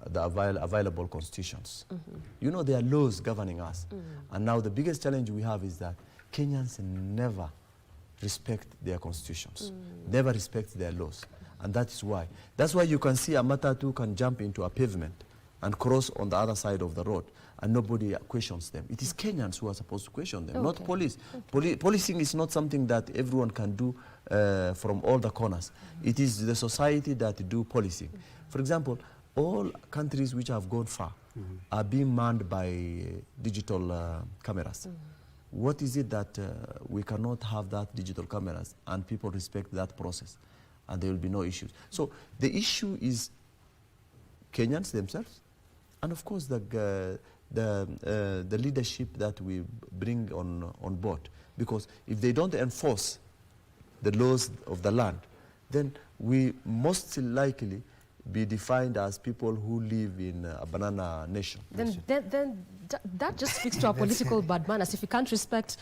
S4: the available constitutions. You know, there are laws governing us. And now the biggest challenge we have is that Kenyans never respect their constitutions, never respect their laws. And that is why. That's why you can see a matatu can jump into a pavement and cross on the other side of the road, and nobody questions them. It is Kenyans who are supposed to question them, not police. Policing is not something that everyone can do from all the corners. It is the society that do policing. For example, all countries which have gone far are being manned by digital cameras. What is it that we cannot have that digital cameras and people respect that process and there will be no issues? So the issue is Kenyans themselves, and of course the leadership that we bring on board. Because if they don't enforce the laws of the land, then we most likely be defined as people who live in a banana nation.
S2: Then that just speaks to our political bad manners. If you can't respect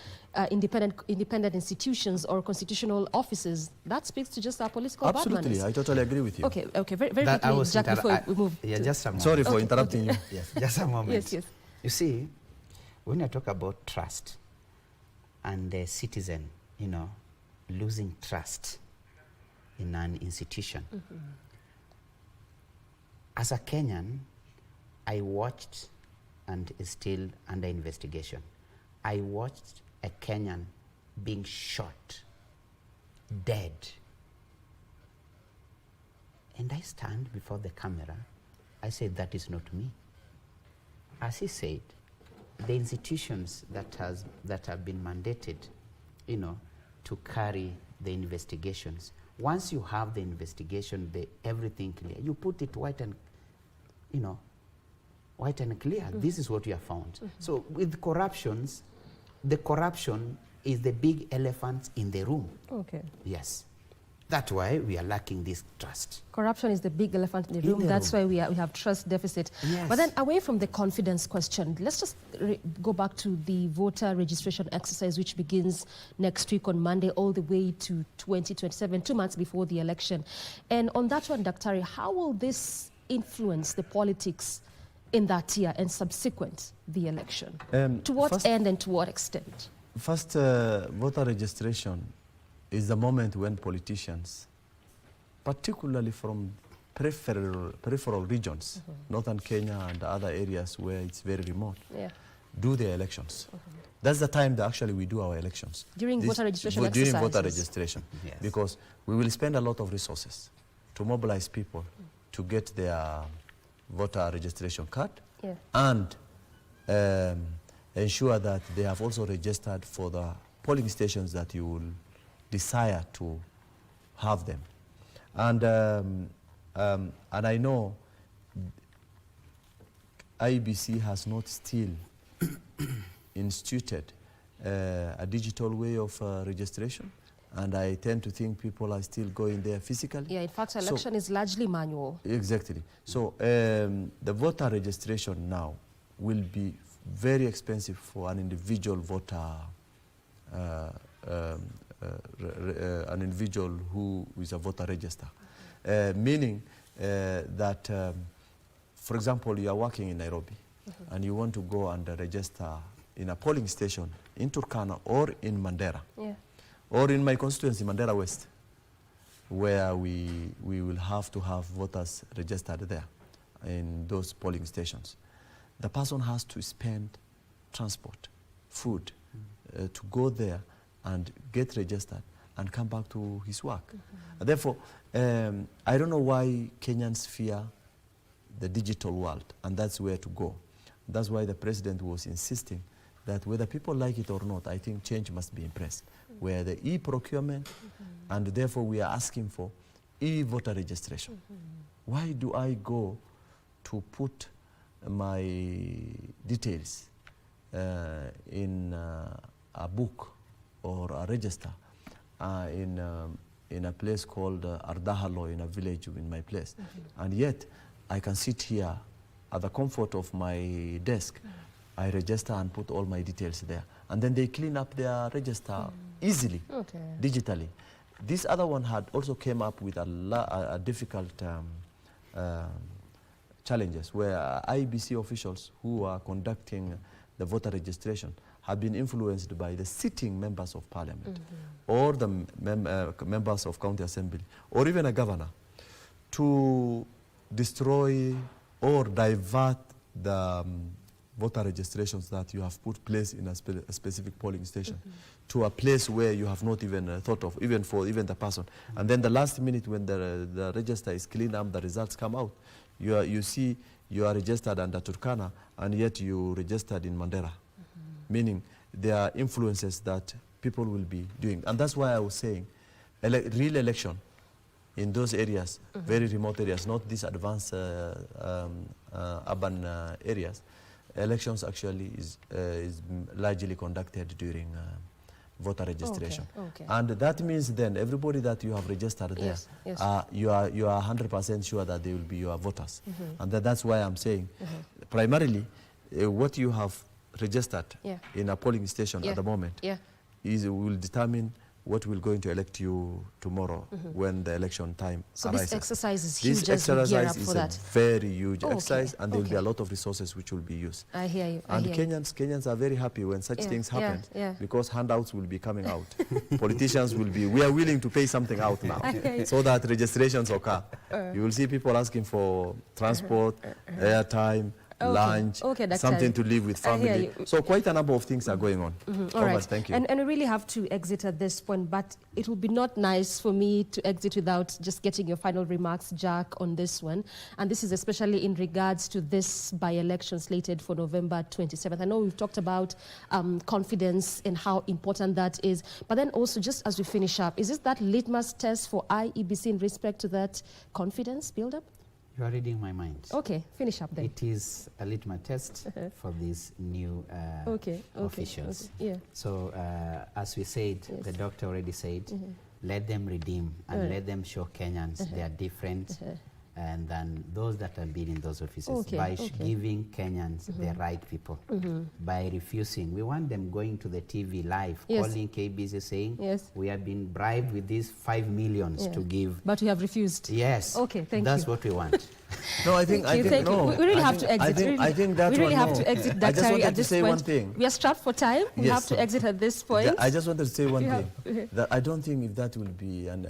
S2: independent institutions or constitutional offices, that speaks to just our political bad manners.
S4: Absolutely, I totally agree with you.
S2: Okay, very quickly, Jack, before we move.
S3: Yeah, just a moment.
S4: Sorry for interrupting you.
S3: Yes, just a moment.
S2: Yes.
S3: You see, when I talk about trust and the citizen, you know, losing trust in an institution, as a Kenyan, I watched, and is still under investigation, I watched a Kenyan being shot, dead. And I stand before the camera, I said, that is not me. As he said, the institutions that have been mandated, you know, to carry the investigations, once you have the investigation, everything clear, you put it white and, you know, white and clear. This is what you have found. So with corruptions, the corruption is the big elephant in the room. Okay. Yes. That's why we are lacking this trust.
S2: Corruption is the big elephant in the room. That's why we have trust deficit. Yes. But then away from the confidence question, let's just go back to the voter registration exercise, which begins next week on Monday all the way to 2027, 2 months before the election. And on that one, Dr. how will this influence the politics in that year and subsequent the election? To what end and to what extent?
S4: First, voter registration is the moment when politicians, particularly from peripheral regions, northern Kenya and other areas where it's very remote, do their elections. That's the time that actually we do our elections.
S2: During voter registration exercises?
S4: During voter registration, because we will spend a lot of resources to mobilize people to get their voter registration card and ensure that they have also registered for the polling stations that you will desire to have them. And I know IEBC has not still instituted a digital way of registration, and I tend to think people are still going there physically.
S2: Yeah, in fact, election is largely manual.
S4: Exactly. So the voter registration now will be very expensive for an individual voter, an individual who is a voter register. Meaning that, for example, you are working in Nairobi and you want to go and register in a polling station in Turkana or in Mandera,
S2: Yeah.
S4: or in my constituency, Mandera West, where we will have to have voters registered there in those polling stations. The person has to spend transport, food, to go there and get registered and come back to his work. Therefore, I don't know why Kenyans fear the digital world, and that's where to go. That's why the president was insisting that whether people like it or not, I think change must be impressed, where the e-procurement, and therefore we are asking for e-voter registration. Why do I go to put my details in a book or a register in a place called Ardahalo, in a village in my place, and yet I can sit here at the comfort of my desk. I register and put all my details there, and then they clean up their register easily, digitally. This other one had also came up with a difficult challenges, where IEBC officials who are conducting the voter registration have been influenced by the sitting members of parliament, or the members of county assembly, or even a governor, to destroy or divert the voter registrations that you have put place in a specific polling station to a place where you have not even thought of, even for the person. And then the last minute, when the register is cleaned up, the results come out. You see you are registered under Turkana, and yet you registered in Mandera, meaning there are influences that people will be doing. And that's why I was saying real election in those areas, very remote areas, not these advanced urban areas. Elections actually is largely conducted during voter registration. And that means then everybody that you have registered there, you are 100% sure that they will be your voters. And that's why I'm saying primarily what you have registered in a polling station at the moment will determine what will going to elect you tomorrow when the election time arises.
S2: This exercise is huge.
S4: This exercise is a very huge
S2: Okay.
S4: exercise, and there will be a lot of resources which will be used.
S2: I hear you.
S4: And Kenyans are very happy when such things happen, because handouts will be coming out. Politicians will be, we are willing to pay something out now so that registrations occur. You will see people asking for transport, airtime, lunch, something to live with family. So quite a number of things are going on.
S2: All right.
S4: Thank you.
S2: And we really have to exit at this point, but it will be not nice for me to exit without just getting your final remarks, Jack, on this one. And this is especially in regards to this by-election slated for November 27th. I know we've talked about confidence and how important that is, but then also, just as we finish up, is this that litmus test for IEBC in respect to that confidence build-up?
S3: You are reading my mind.
S2: Okay, finish up then.
S3: It is a litmus test for these new officials. So as we said, the doctor already said, let them redeem and let them show Kenyans they are different and than those that have been in those offices by giving Kenyans the right people. By refusing, we want them going to the TV live, calling KBC saying, we have been bribed with these 5 million to give.
S2: But we have refused.
S3: Yes.
S2: Okay, thank you.
S3: That's what we want.
S4: No, I think, no.
S2: We really have to exit.
S4: I think that
S2: we really
S4: one,
S2: have to exit that
S4: I just wanted
S2: at this
S4: to say
S2: point.
S4: one thing.
S2: We are strapped for time. We have to exit at this point.
S4: I just wanted to say one thing. That I don't think if that will be an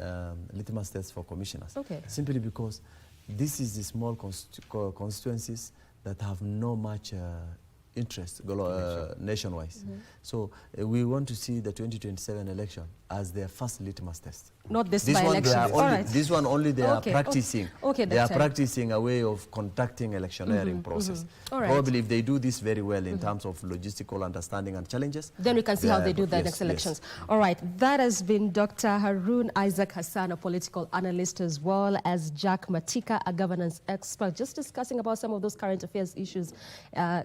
S4: litmus test for commissioners. Simply because this is the small constituencies that have no much interest nationwide. So we want to see the 2027 election as their first litmus test.
S2: Not this by-election.
S4: This one only they are practicing. They are
S2: time.
S4: practicing a way of conducting electioneering process. Probably if they do this very well in terms of logistical understanding and challenges,
S2: then we can see how they do that next elections. All right, that has been Dr. Harun Isaac Hassan, a political analyst, as well as Jack Matika, a governance expert, just discussing about some of those current affairs issues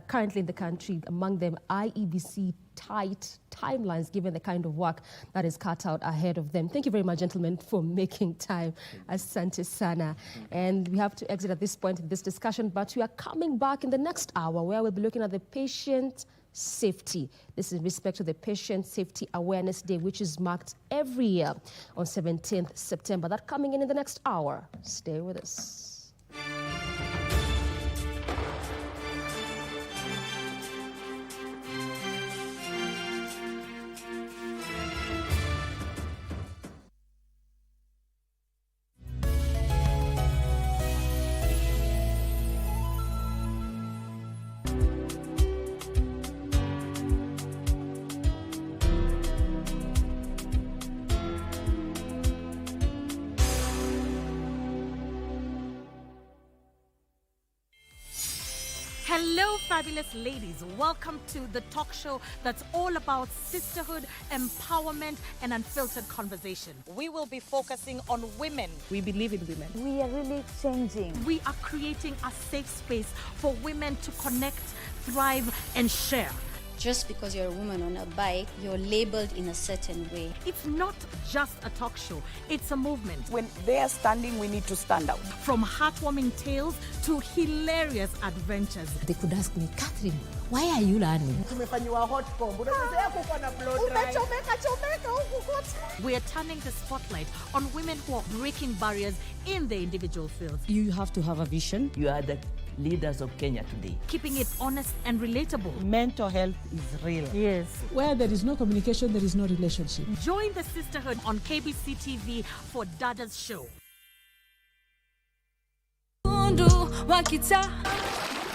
S2: currently in the country, among them IEBC tight timelines given the kind of work that is cut out ahead of them. Thank you very much, gentlemen, for making time. Asante sana. And we have to exit at this point in this discussion, but we are coming back in the next hour where we'll be looking at the patient safety. This is in respect to the Patient Safety Awareness Day, which is marked every year on 17th September. That coming in the next hour. Stay with us.
S5: Hello, fabulous ladies. Welcome to the talk show that's all about sisterhood, empowerment, and unfiltered conversation. We will be focusing on women. We believe in women.
S6: We are really changing.
S5: We are creating a safe space for women to connect, thrive, and share.
S7: Just because you're a woman on a bike, you're labeled in a certain way.
S5: It's not just a talk show, it's a movement.
S6: When they are standing, we need to stand out.
S5: From heartwarming tales to hilarious adventures.
S8: They could ask me, Catherine, why are you learning?
S5: We are turning the spotlight on women who are breaking barriers in their individual fields.
S8: You have to have a vision.
S9: You are the leaders of Kenya today.
S5: Keeping it honest and relatable.
S9: Mental health is real.
S5: Yes.
S10: Where there is no communication, there is no relationship.
S5: Join the sisterhood on KBC TV for Dada's show.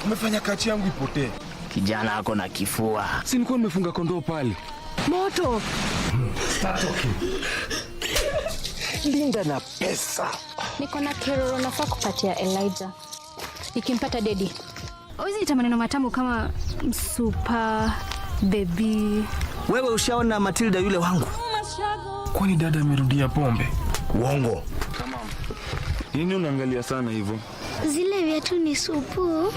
S11: Umefanya kati yangu ipotee.
S9: Kijana ako na kifua.
S11: Si nilikuwa nimefunga kondoo pale.
S5: Moto.
S11: Linda na pesa.
S12: Niko na kero nafaa kupatia Elijah. Nikimpata dedi. Hawezi ita maneno matamu kama super baby.
S9: Wewe ushaona Matilda yule wangu?
S11: Kwani dada amerudia pombe? Uongo. Nini unaangalia sana hivyo?
S12: Zile vyetu ni supu.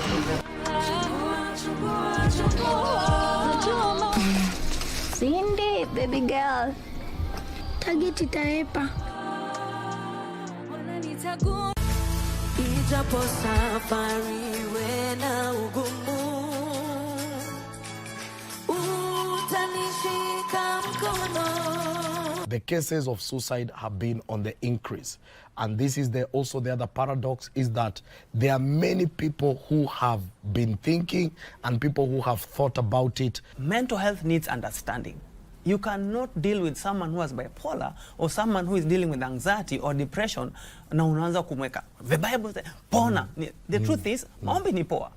S12: Cindy, baby girl. Target itaepa.
S13: Ijapo safari wena ugumu, utanishika mkono.
S14: The cases of suicide have been on the increase. And this is also the other paradox is that there are many people who have been thinking and people who have thought about it.
S15: Mental health needs understanding. You cannot deal with someone who has bipolar or someone who is dealing with anxiety or depression na unaanza kumweka. The Bible says, pona. The truth is, maombi ni poa.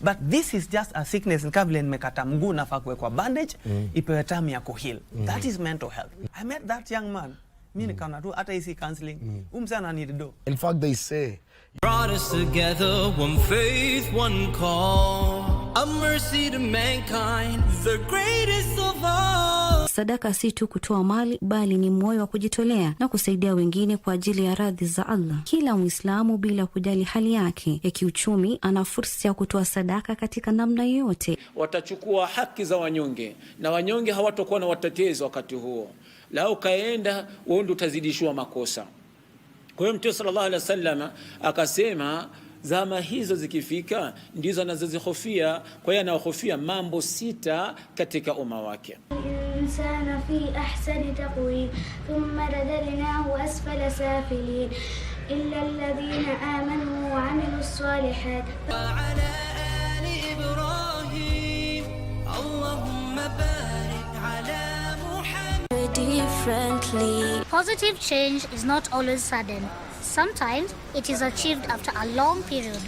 S15: But this is just a sickness. Kabla nimekata mguu nafaa kuwekwa bandage, ipewe time ya kuheal. That is mental health. I met that young man. Mimi nikaona tu hata hisi counseling. Msana need do.
S14: In fact, they say,
S13: brought us together, one faith, one call. A mercy to mankind, the greatest of all.
S16: Sadaka si tu kutoa mali, bali ni moyo wa kujitolea na kusaidia wengine kwa ajili ya radhi za Allah. Kila Muislamu bila kujali hali yake ya kiuchumi ana fursa ya kutoa sadaka katika namna yoyote.
S17: Watachukua haki za wanyonge na wanyonge hawatakuwa na watetezi wakati huo. Lao kaenda wewe ndio utazidishwa makosa. Kwa hiyo Mtume sallallahu alaihi wasallam akasema zama hizo zikifika ndizo anazozihofia. Kwa hiyo anahofia mambo 6 katika umma wake.
S12: Insana fi ahsani taqwim thumma radadnahu asfala safilin illa alladhina amanu wa amilus salihat
S13: ala ali Ibrahim Allahumma barik ala Muhammad differently.
S12: Positive change is not always sudden. Sometimes it is achieved after a long period.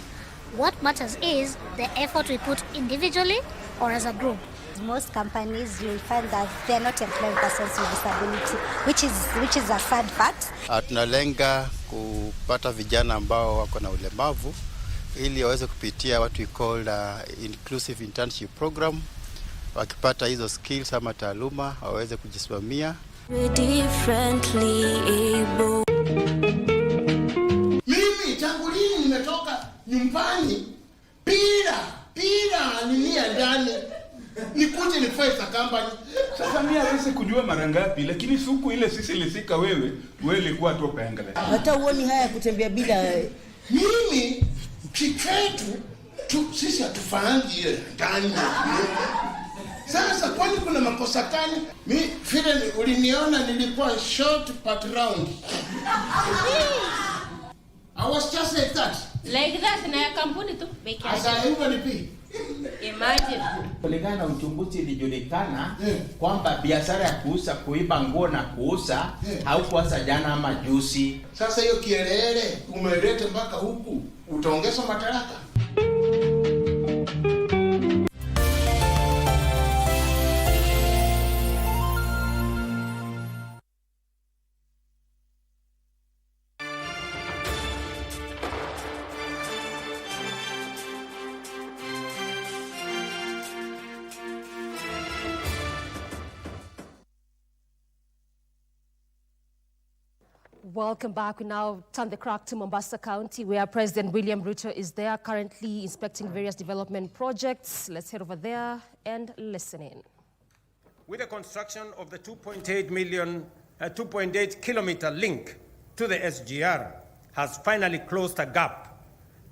S12: What matters is the effort we put individually or as a group.
S18: Most companies, you'll find that they're not employing persons with disability, which is a sad fact.
S19: Tunalenga kupata vijana ambao wako na ulemavu ili waweze kupitia what we call inclusive internship program. Wakipata hizo skills ama taaluma waweze kujisimamia.
S13: Differently able.
S20: Mimi tangu lini nimetoka nyumbani pira ninia ndani nikuje nifanye company.
S11: Sasa mimi hawezi kujua mara ngapi, lakini siku ile sisi lisika wewe ilikuwa tu kaangalia.
S9: Hata uoni haya kutembea bila
S20: mimi kiketu sisi hatufahamu ile ndani. Sasa kwani kuna makosa gani? Mimi vile uliniona nilikuwa short but round. I was just like that.
S21: Like that na ya kampuni tu
S20: peke yake. Sasa hiyo ni pi?
S21: Imagine.
S1: Kulingana na uchunguzi ilijulikana kwamba biashara ya kuiba nguo na kuuza haukuanza jana ama juzi.
S20: Sasa hiyo kielele umeleta mpaka huku utaongeza madaraka.
S2: Welcome back. We now turn the crack to Mombasa County, where President William Ruto is there currently inspecting various development projects. Let's head over there and listen in.
S3: With the construction of the 2.8 kilometer link to the SGR has finally closed a gap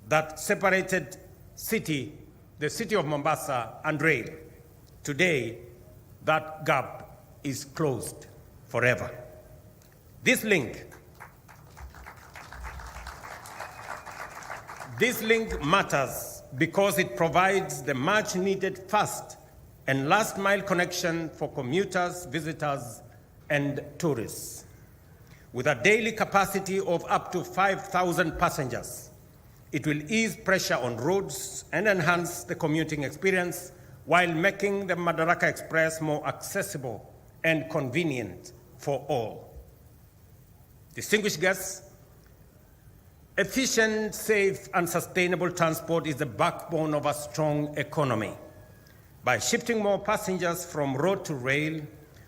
S3: that separated the city of Mombasa and rail. Today, that gap is closed forever. This link matters because it provides the much needed fast and last mile connection for commuters, visitors, and tourists. With a daily capacity of up to 5,000 passengers, it will ease pressure on roads and enhance the commuting experience while making the Madaraka Express more accessible and convenient for all. Distinguished guests, efficient, safe, and sustainable transport is the backbone of a strong economy. By shifting more passengers from road to rail,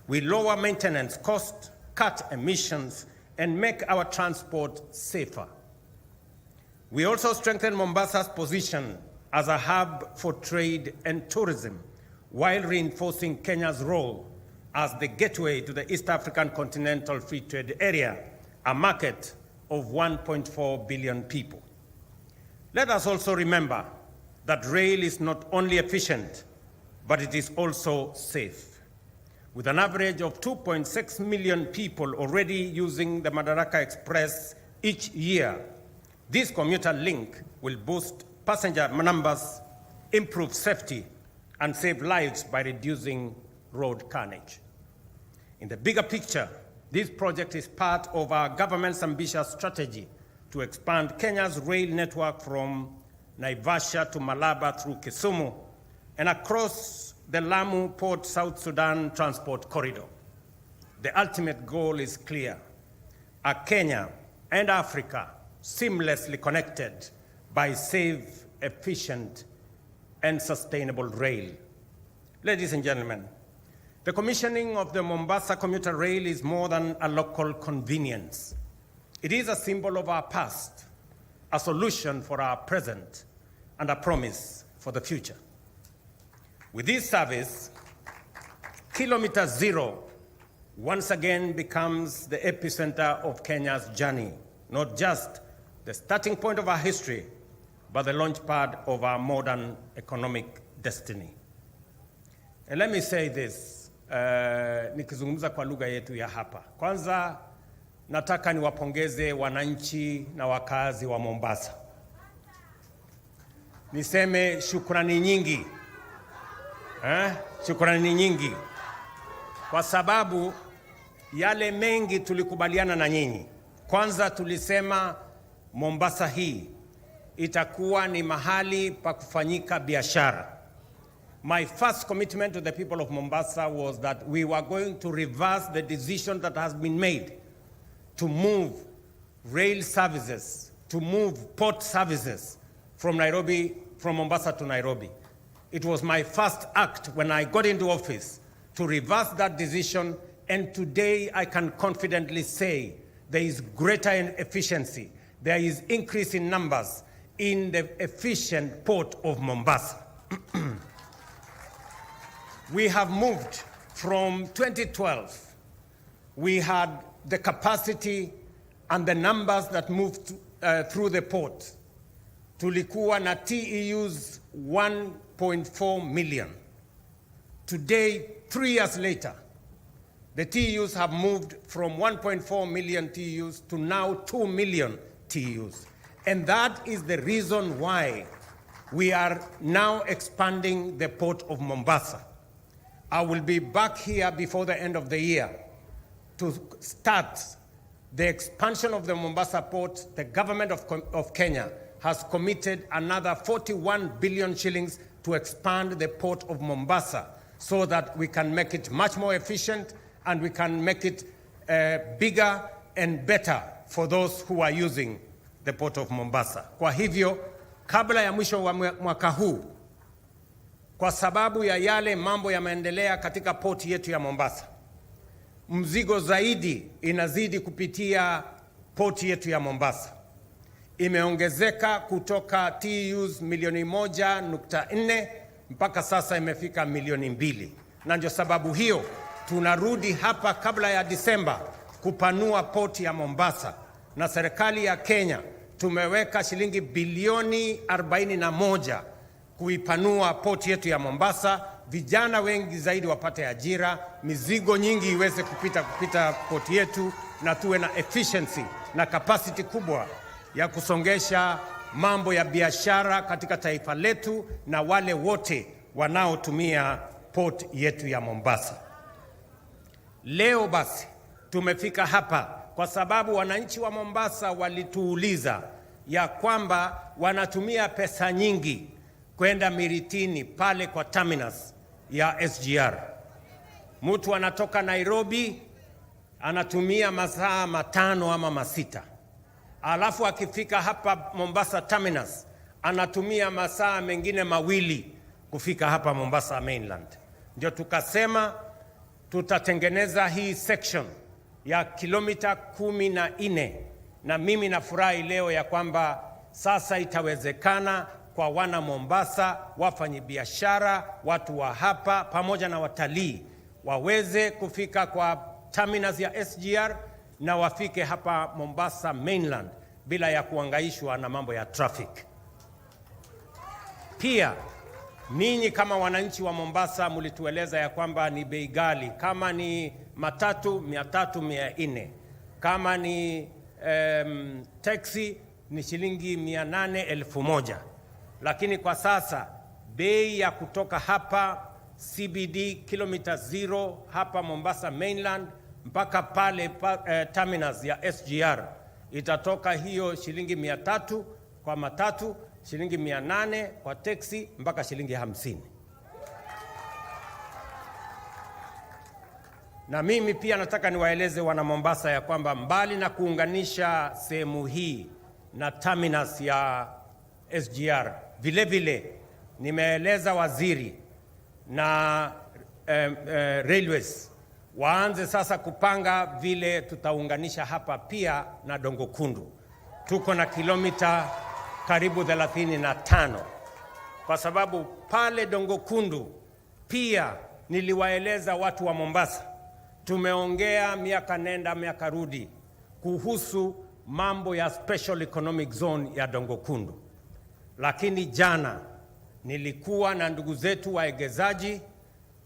S3: we lower maintenance costs, cut emissions, and make our transport safer. We also strengthen Mombasa's position as a hub for trade and tourism, while reinforcing Kenya's role as the gateway to the East African Continental Free Trade Area, a market of 1.4 billion people. Let us also remember that rail is not only efficient, but it is also safe. With an average of 2.6 million people already using the Madaraka Express each year, this commuter link will boost passenger numbers, improve safety, and save lives by reducing road carnage. In the bigger picture, this project is part of our government's ambitious strategy to expand Kenya's rail network from Naivasha to Malaba through Kisumu and across the Lamu Port South Sudan transport corridor. The ultimate goal is clear: a Kenya and Africa seamlessly connected by safe, efficient, and sustainable rail. Ladies and gentlemen, the commissioning of the Mombasa commuter rail is more than a local convenience. It is a symbol of our past, a solution for our present, and a promise for the future. With this service, Kilometer Zero once again becomes the epicenter of Kenya's journey, not just the starting point of our history, but the launchpad of our modern economic destiny. And let me say this, nikizungumza kwa lugha yetu ya hapa. Kwanza, nataka niwapongeze wananchi na wakazi wa Mombasa. Niseme shukrani nyingi. Shukrani nyingi. Kwa sababu yale mengi tulikubaliana na nyinyi. Kwanza tulisema Mombasa hii itakuwa ni mahali pa kufanyika biashara. My first commitment to the people of Mombasa was that we were going to reverse the decision that has been made to move rail services, to move port services from Mombasa to Nairobi. It was my first act when I got into office to reverse that decision, and today I can confidently say there is greater efficiency, there is increase in numbers in the efficient port of Mombasa. We have moved from 2012, we had the capacity and the numbers that moved through the port. Tulikuwa na TEUs 1.4 million. Today, 3 years later, the TEUs have moved from 1.4 million TEUs to now 2 million TEUs. And that is the reason why we are now expanding the port of Mombasa. I will be back here before the end of the year to start the expansion of the Mombasa port. The government of Kenya has committed another 41 billion shillings to expand the port of Mombasa so that we can make it much more efficient and we can make it bigger and better for those who are using the port of Mombasa. Kwa hivyo, kabla ya mwisho wa mwaka huu, kwa sababu ya yale mambo yameendelea katika port yetu ya Mombasa, mzigo zaidi inazidi kupitia port yetu ya Mombasa imeongezeka kutoka TEUs milioni 1.4 mpaka sasa imefika milioni 2, na ndio sababu hiyo tunarudi hapa kabla ya Disemba kupanua port ya Mombasa, na serikali ya Kenya tumeweka shilingi bilioni 41 kuipanua port yetu ya Mombasa, vijana wengi zaidi wapate ajira, mizigo nyingi iweze kupita port yetu, na tuwe na efficiency na capacity kubwa ya kusongesha mambo ya biashara katika taifa letu na wale wote wanaotumia port yetu ya Mombasa. Leo basi tumefika hapa kwa sababu wananchi wa Mombasa walituuliza ya kwamba wanatumia pesa nyingi kwenda Miritini pale kwa terminus ya SGR. Mtu anatoka Nairobi anatumia masaa 5 ama 6. Alafu akifika hapa Mombasa terminus anatumia masaa mengine 2 kufika hapa Mombasa mainland. Ndio tukasema tutatengeneza hii section ya kilomita 14, na mimi nafurahi leo ya kwamba sasa itawezekana kwa wana Mombasa, wafanyi biashara, watu wa hapa pamoja na watalii waweze kufika kwa terminus ya SGR na wafike hapa Mombasa mainland bila ya kuangaishwa na mambo ya traffic. Pia ninyi kama wananchi wa Mombasa mlitueleza ya kwamba ni bei ghali, kama ni matatu 300 400, kama ni taxi ni shilingi 800 1000. Lakini kwa sasa bei ya kutoka hapa CBD kilomita 0 hapa Mombasa mainland mpaka pale terminus ya SGR itatoka hiyo shilingi 300 kwa matatu, shilingi 800 kwa taxi, mpaka shilingi 50. Na mimi pia nataka niwaeleze wana Mombasa ya kwamba mbali na kuunganisha sehemu hii na terminus ya SGR, vile vile nimeeleza waziri na railways waanze sasa kupanga vile tutaunganisha hapa pia na Dongo Kundu. Tuko na kilomita karibu 35, kwa sababu pale Dongo Kundu pia niliwaeleza watu wa Mombasa, tumeongea miaka nenda miaka rudi kuhusu mambo ya special economic zone ya Dongo Kundu. Lakini jana nilikuwa na ndugu zetu waegezaji,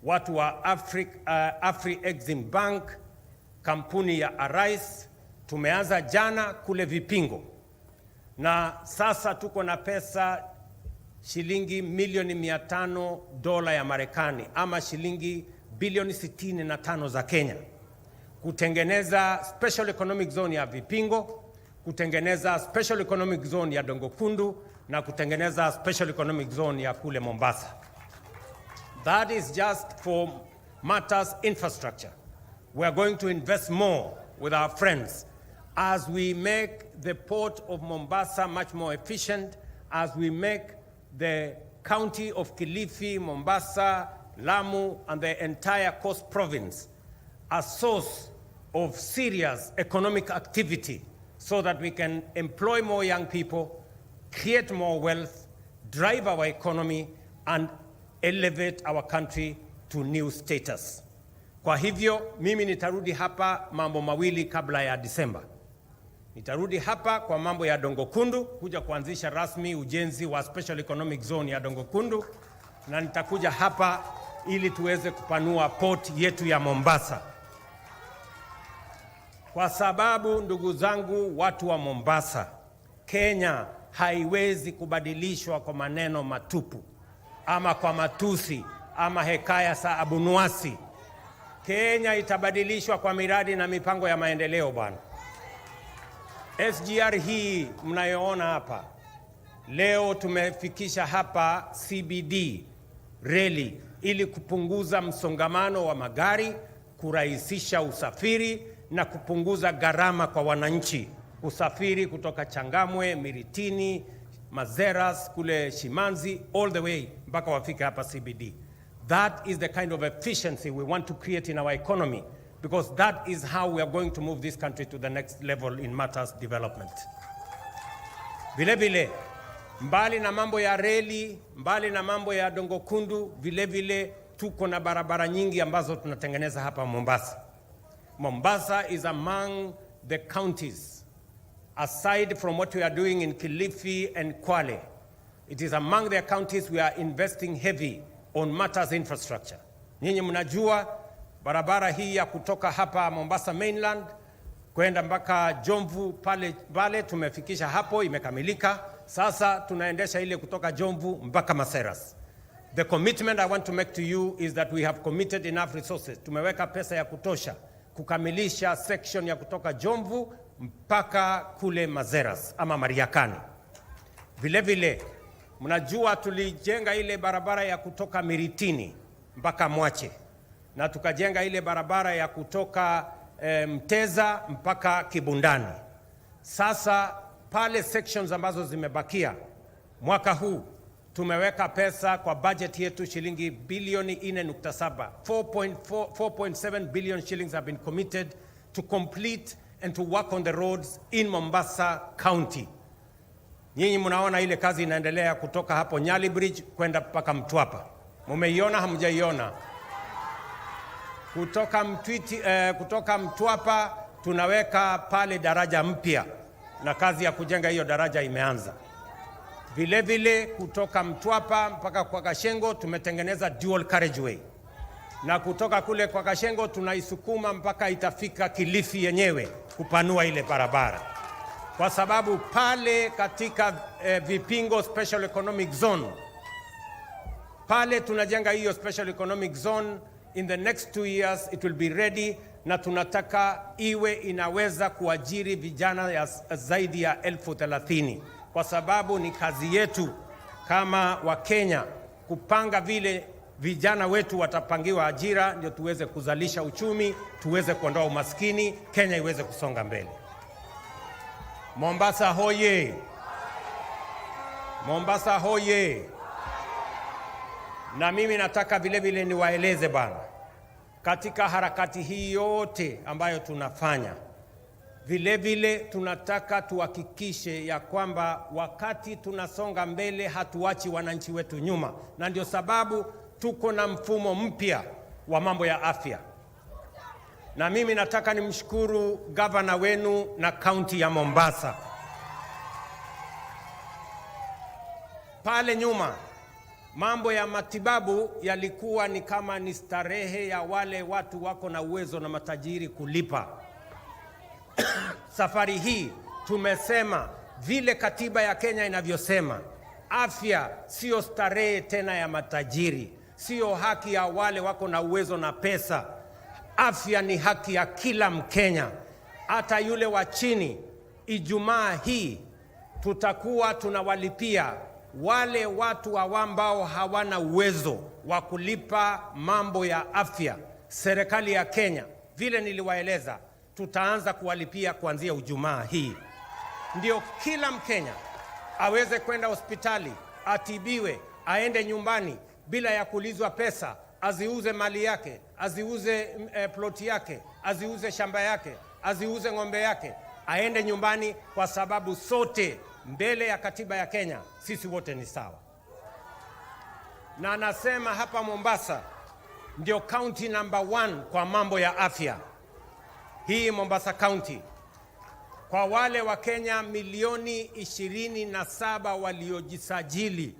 S3: watu wa Afri-Exim Bank, kampuni ya Arange. Tumeanza jana kule Vipingo, na sasa tuko na pesa shilingi milioni 500 dola ya Marekani ama shilingi bilioni 65 za Kenya kutengeneza special economic zone ya Vipingo, kutengeneza special economic zone ya Dongo Kundu na kutengeneza special economic zone ya kule Mombasa. That is just for matters infrastructure. We are going to invest more with our friends as we make the port of Mombasa much more efficient, as we make the county of Kilifi, Mombasa, Lamu, and the entire Coast Province a source of serious economic activity so that we can employ more young people, create more wealth, drive our economy, and elevate our country to new status. Kwa hivyo, mimi nitarudi hapa mambo mawili kabla ya Disemba. Nitarudi hapa kwa mambo ya Dongo Kundu, kuja kuanzisha rasmi ujenzi wa special economic zone ya Dongo Kundu, na nitakuja hapa ili tuweze kupanua port yetu ya Mombasa. Kwa sababu ndugu zangu watu wa Mombasa, Kenya haiwezi kubadilishwa kwa maneno matupu ama kwa matusi ama hekaya za abunuasi. Kenya itabadilishwa kwa miradi na mipango ya maendeleo bwana. SGR hii mnayoona hapa leo tumefikisha hapa CBD reli ili kupunguza msongamano wa magari, kurahisisha usafiri na kupunguza gharama kwa wananchi usafiri kutoka Changamwe, Miritini, Mazeras, kule Shimanzi, all the way mpaka wafike hapa CBD. That is the kind of efficiency we want to create in our economy because that is how we are going to move this country to the next level in matters development. Vile vile, mbali na mambo ya reli, mbali na mambo ya Dongo Kundu, vile vile tuko na barabara nyingi ambazo tunatengeneza hapa Mombasa. Mombasa is among the counties, aside from what we are doing in Kilifi and Kwale, it is among the counties we are investing heavy on matters infrastructure. Nyinyi mnajua barabara hii ya kutoka hapa Mombasa mainland kwenda mpaka Jomvu pale tumefikisha hapo, imekamilika. Sasa tunaendesha ile kutoka Jomvu mpaka Maseras. The commitment I want to make to you is that we have committed enough resources. Tumeweka pesa ya kutosha kukamilisha section ya kutoka Jomvu mpaka kule Maseras ama Mariakani. Vile vile mnajua tulijenga ile barabara ya kutoka Miritini mpaka Mwache, na tukajenga ile barabara ya kutoka Mteza mpaka Kibundani. Sasa pale sections ambazo zimebakia mwaka huu tumeweka pesa kwa budget yetu shilingi bilioni 4.7. 4.7 billion shillings have been committed to complete and to work on the roads in Mombasa County. Nyinyi mnaona ile kazi inaendelea kutoka hapo Nyali Bridge kwenda mpaka Mtwapa. Mumeiona hamjaiona? Kutoka Mtwapa tunaweka pale daraja mpya na kazi ya kujenga hiyo daraja imeanza. Vile vile kutoka Mtwapa mpaka kwa Kashengo tumetengeneza dual carriageway. Na kutoka kule kwa Kashengo tunaisukuma mpaka itafika Kilifi yenyewe kupanua ile barabara. Kwa sababu pale katika vipingo special economic zone, pale tunajenga hiyo special economic zone. In the next 2 years it will be ready, na tunataka iwe inaweza kuajiri vijana ya zaidi ya 30,000, kwa sababu ni kazi yetu kama wa Kenya kupanga vile vijana wetu watapangiwa ajira, ndio tuweze kuzalisha uchumi, tuweze kuondoa umaskini, Kenya iweze kusonga mbele. Mombasa hoye! Mombasa hoye! Na mimi nataka vile vile niwaeleze bana, katika harakati hii yote ambayo tunafanya, vile vile tunataka tuhakikishe ya kwamba wakati tunasonga mbele hatuachi wananchi wetu nyuma, na ndio sababu tuko na mfumo mpya wa mambo ya afya. Na mimi nataka nimshukuru gavana wenu na kaunti ya Mombasa. Pale nyuma mambo ya matibabu yalikuwa ni kama ni starehe ya wale watu wako na uwezo na matajiri kulipa. Safari hii tumesema vile katiba ya Kenya inavyosema, afya sio starehe tena ya matajiri, sio haki ya wale wako na uwezo na pesa. Afya ni haki ya kila Mkenya, hata yule wa chini. Ijumaa hii tutakuwa tunawalipia wale watu ambao hawana uwezo wa kulipa mambo ya afya. Serikali ya Kenya, vile niliwaeleza, tutaanza kuwalipia kuanzia Ijumaa hii. Ndio kila Mkenya aweze kwenda hospitali, atibiwe, aende nyumbani bila ya kulizwa pesa, aziuze mali yake, aziuze ploti yake, aziuze shamba yake, aziuze ng'ombe yake, aende nyumbani, kwa sababu sote mbele ya katiba ya Kenya sisi wote ni sawa. Na nasema hapa Mombasa ndio county number 1 kwa mambo ya afya. Hii Mombasa County, kwa wale wa Kenya milioni 27 waliojisajili,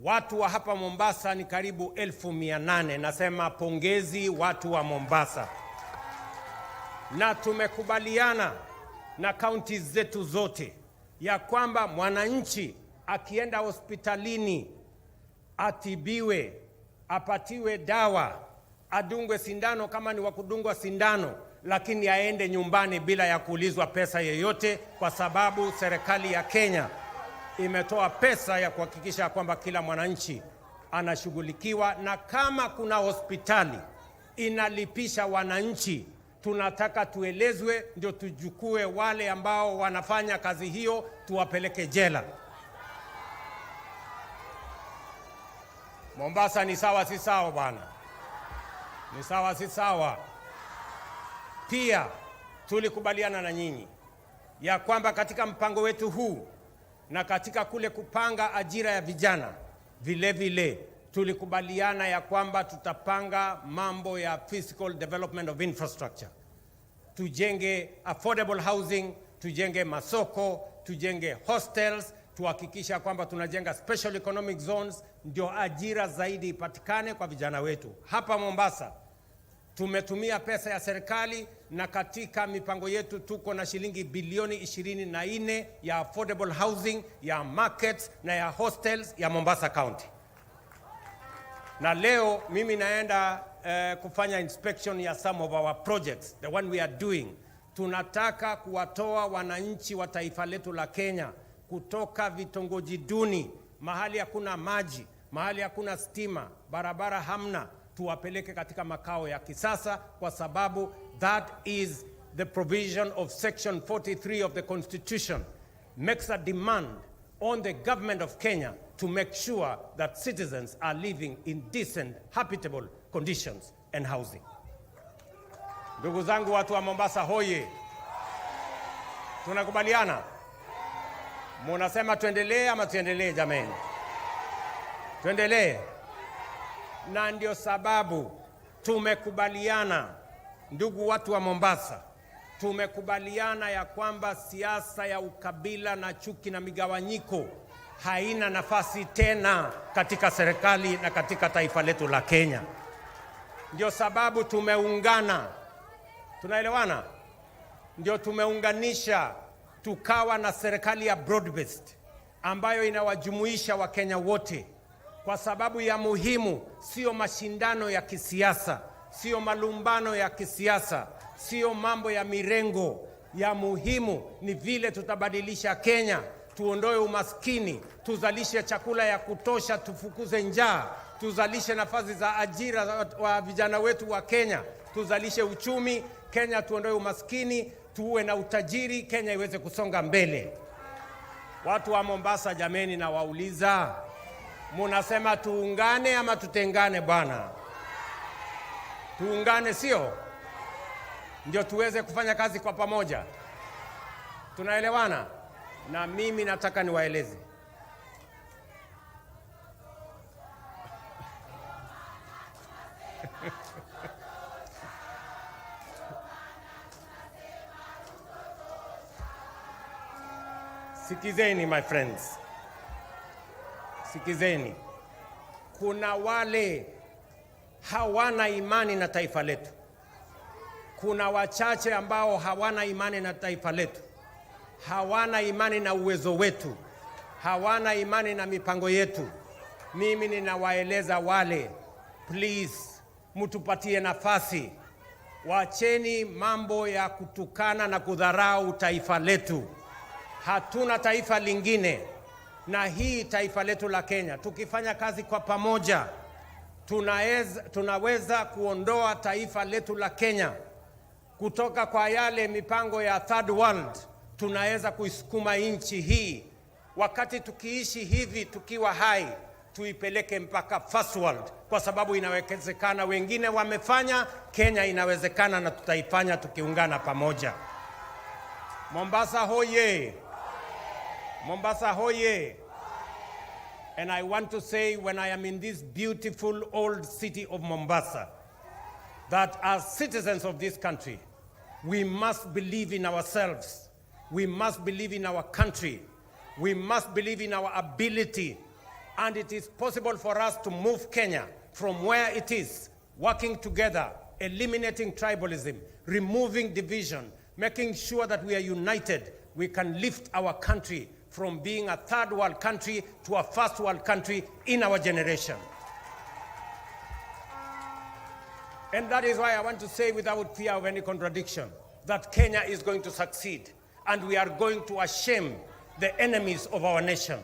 S3: watu wa hapa Mombasa ni karibu 800. Nasema pongezi watu wa Mombasa. Na tumekubaliana na counties zetu zote ya kwamba mwananchi akienda hospitalini atibiwe, apatiwe dawa, adungwe sindano kama ni wakudungwa sindano, lakini aende nyumbani bila ya kuulizwa pesa yeyote, kwa sababu serikali ya Kenya imetoa pesa ya kuhakikisha kwamba kila mwananchi anashughulikiwa. Na kama kuna hospitali inalipisha wananchi, tunataka tuelezwe, ndio tujukue wale ambao wanafanya kazi hiyo, tuwapeleke jela. Mombasa ni sawa si sawa bwana? Ni sawa si sawa? Pia tulikubaliana na nyinyi ya kwamba katika mpango wetu huu na katika kule kupanga ajira ya vijana, vile vile tulikubaliana ya kwamba tutapanga mambo ya physical development of infrastructure. Tujenge affordable housing, tujenge masoko, tujenge hostels, tuhakikisha kwamba tunajenga special economic zones, ndio ajira zaidi ipatikane kwa vijana wetu. Hapa Mombasa tumetumia pesa ya serikali, na katika mipango yetu tuko na shilingi bilioni 24 ya affordable housing, ya markets na ya hostels ya Mombasa County. Na leo mimi naenda kufanya inspection ya some of our projects, the one we are doing. Tunataka kuwatoa wananchi wa taifa letu la Kenya kutoka vitongoji duni, mahali hakuna maji, mahali hakuna stima, barabara hamna, tuwapeleke katika makao ya kisasa, kwa sababu that is the provision of section 43 of the Constitution, makes a demand on the government of Kenya to make sure that citizens are living in decent, habitable conditions and housing. Ndugu zangu watu wa Mombasa hoye, tunakubaliana? Munasema tuendelee ama tuendelee jameni? Tuendelee. Na ndio sababu tumekubaliana, ndugu watu wa Mombasa, tumekubaliana ya kwamba siasa ya ukabila na chuki na migawanyiko haina nafasi tena katika serikali na katika taifa letu la Kenya. Ndio sababu tumeungana. Tunaelewana? Ndio tumeunganisha tukawa na serikali ya broad-based ambayo inawajumuisha Wakenya wote, kwa sababu ya muhimu sio mashindano ya kisiasa, sio malumbano ya kisiasa, sio mambo ya mirengo. Ya muhimu ni vile tutabadilisha Kenya, tuondoe umaskini, tuzalishe chakula ya kutosha, tufukuze njaa, tuzalishe nafasi za ajira wa vijana wetu wa Kenya, tuzalishe uchumi Kenya, tuondoe umaskini, tuwe na utajiri, Kenya iweze kusonga mbele. Watu wa Mombasa jameni, na wauliza, munasema tuungane ama tutengane bwana? Tuungane, sio? Ndio tuweze kufanya kazi kwa pamoja. Tunaelewana? Na mimi nataka niwaeleze, sikizeni my friends, sikizeni. Kuna wale hawana imani na taifa letu. Kuna wachache ambao hawana imani na taifa letu, hawana imani na uwezo wetu, hawana imani na mipango yetu. Mimi ninawaeleza wale, please, mtupatie nafasi. Wacheni mambo ya kutukana na kudharau taifa letu. Hatuna taifa lingine, na hii taifa letu la Kenya, tukifanya kazi kwa pamoja, tunaweza kuondoa taifa letu la Kenya kutoka kwa yale mipango ya third world. Tunaweza kuisukuma nchi hii, wakati tukiishi hivi tukiwa hai, tuipeleke mpaka first world, kwa sababu inawezekana. Wengine wamefanya, Kenya inawezekana, na tutaifanya tukiungana pamoja. Mombasa hoye! Mombasa hoye! And I want to say, when I am in this beautiful old city of Mombasa, that as citizens of this country, we must believe in ourselves. We must believe in our country. We must believe in our ability. And it is possible for us to move Kenya from where it is, working together, eliminating tribalism, removing division, making sure that we are united. We can lift our country from being a third world country to a first world country in our generation. And that is why I want to say, without fear of any contradiction, that Kenya is going to succeed, and we are going to shame the enemies of our nation,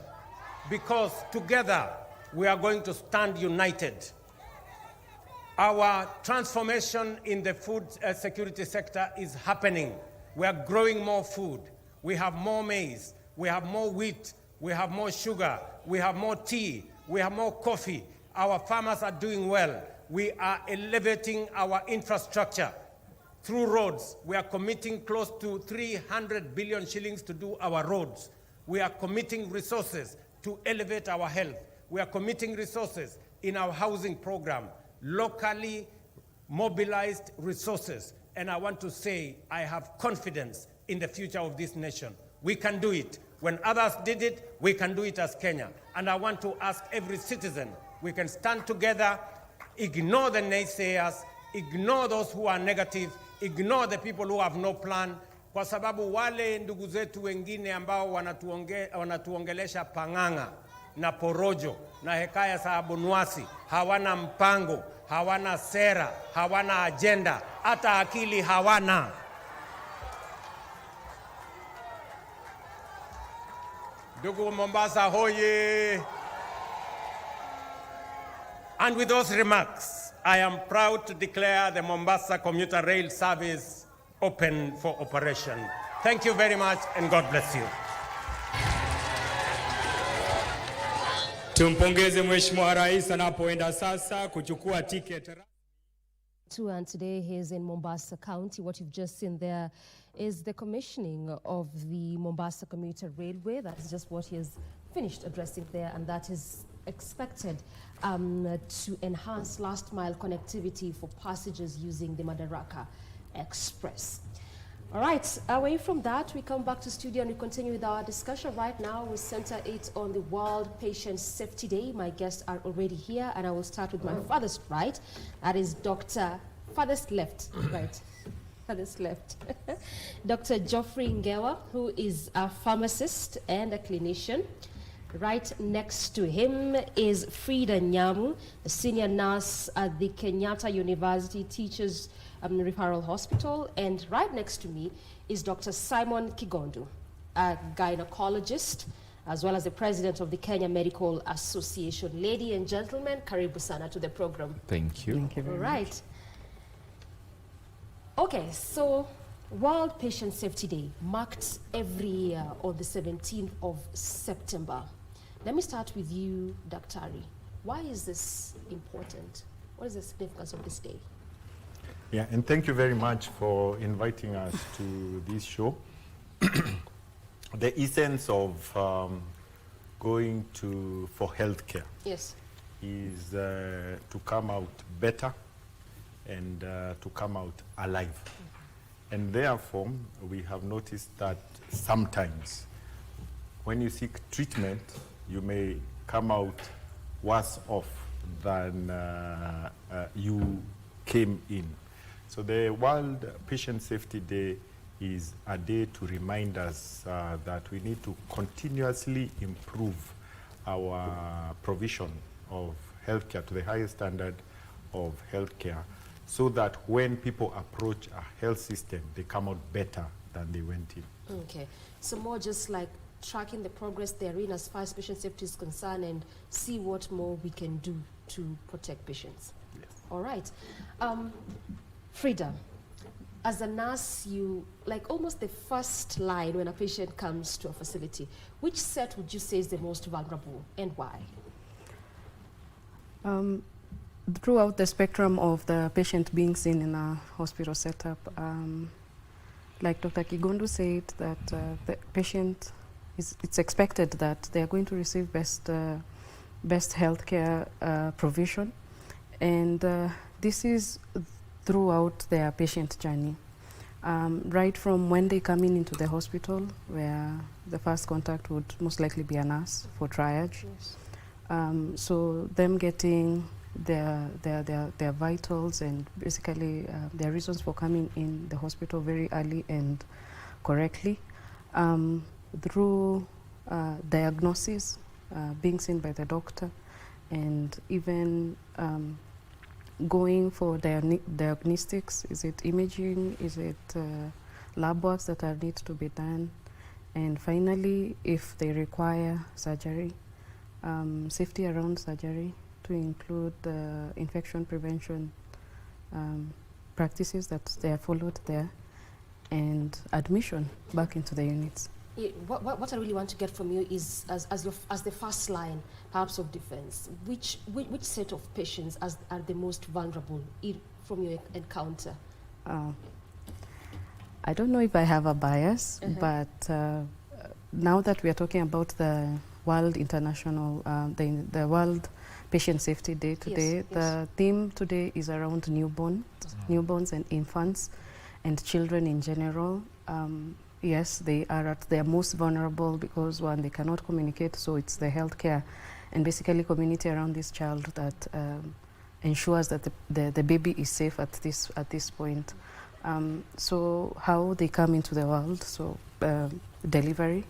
S3: because together we are going to stand united. Our transformation in the food security sector is happening. We are growing more food. We have more maize. We have more wheat. We have more sugar. We have more tea. We have more coffee. Our farmers are doing well. We are elevating our infrastructure. Through roads, we are committing close to 300 billion shillings to do our roads. We are committing resources to elevate our health. We are committing resources in our housing program, locally mobilized resources. And I want to say, I have confidence in the future of this nation. We can do it. When others did it, we can do it as Kenya. And I want to ask every citizen, we can stand together, ignore the naysayers, ignore those who are negative, ignore the people who have no plan, kwa sababu wale ndugu zetu wengine ambao wanatuongelesha panganga na porojo na hekaya za abunwasi, hawana mpango, hawana sera, hawana agenda, hata akili hawana. Ndugu Mombasa hoye! And with those remarks, I am proud to declare the Mombasa commuter rail service open for operation. Thank you very much and God bless you.
S4: Tumpongeze Mheshimiwa Rais anapoenda sasa kuchukua ticket.
S2: And today he is in Mombasa County. What you've just seen there is the commissioning of the Mombasa commuter railway. That is just what he has finished addressing there, and that is expected to enhance last-mile connectivity for passengers using the Madaraka Express. All right, away from that, we come back to studio and we continue with our discussion. Right now, we center it on the World Patient Safety Day. My guests are already here, and I will start with my farthest right. That is Dr. Farthest left, right? Farthest left. Dr. Geoffrey Ngewa, who is a pharmacist and a clinician. Right next to him is Frida Nyamu, a senior nurse at the Kenyatta University Teachers Referral Hospital. And right next to me is Dr. Simon Kigondu, a gynecologist, as well as the president of the Kenya Medical Association. Ladies and gentlemen, karibu sana to the program.
S22: Thank you.
S2: Thank you very much. Okay, so World Patient Safety Day, marked every year on the 17th of September. Let me start with you, Dr. Ari. Why is this important? What is the significance of this day?
S22: Yeah, and thank you very much for inviting us to this show. The essence of going for healthcare,
S2: yes,
S22: is to come out better and to come out alive. Mm-hmm. And therefore, we have noticed that sometimes when you seek treatment, you may come out worse off than you came in. So the World Patient Safety Day is a day to remind us that we need to continuously improve our provision of healthcare to the highest standard of healthcare, so that when people approach a health system, they come out better than they went in.
S2: Okay, so more just like tracking the progress therein as far as patient safety is concerned and see what more we can do to protect patients.
S22: Yes.
S2: All right. Frida, as a nurse, you, like almost the first line when a patient comes to a facility, which set would you say is the most vulnerable and why?
S23: Throughout the spectrum of the patient being seen in a hospital setup, like Dr. Kigondu said, that the patient, it's expected that they are going to receive best healthcare provision, and this is throughout their patient journey. Right from when they come into the hospital, where the first contact would most likely be a nurse for triage. Yes. So them getting their vitals and basically their reasons for coming in the hospital very early and correctly, through diagnosis, being seen by the doctor, and even going for diagnostics. Is it imaging? Is it lab works that are need to be done? And finally, if they require surgery, safety around surgery, to include the infection prevention practices that they are followed there, and admission back into the units.
S2: Yeah, what I really want to get from you is, as the first line, perhaps of defense, which set of patients are the most vulnerable from your encounter?
S23: I don't know if I have a bias, but now that we are talking about the World International, the World Patient Safety Day today, the theme today is around newborns and infants and children in general. Yes, they are at their most vulnerable because one, they cannot communicate, so it's the healthcare and basically community around this child that ensures that the baby is safe at this point. So how they come into the world, so delivery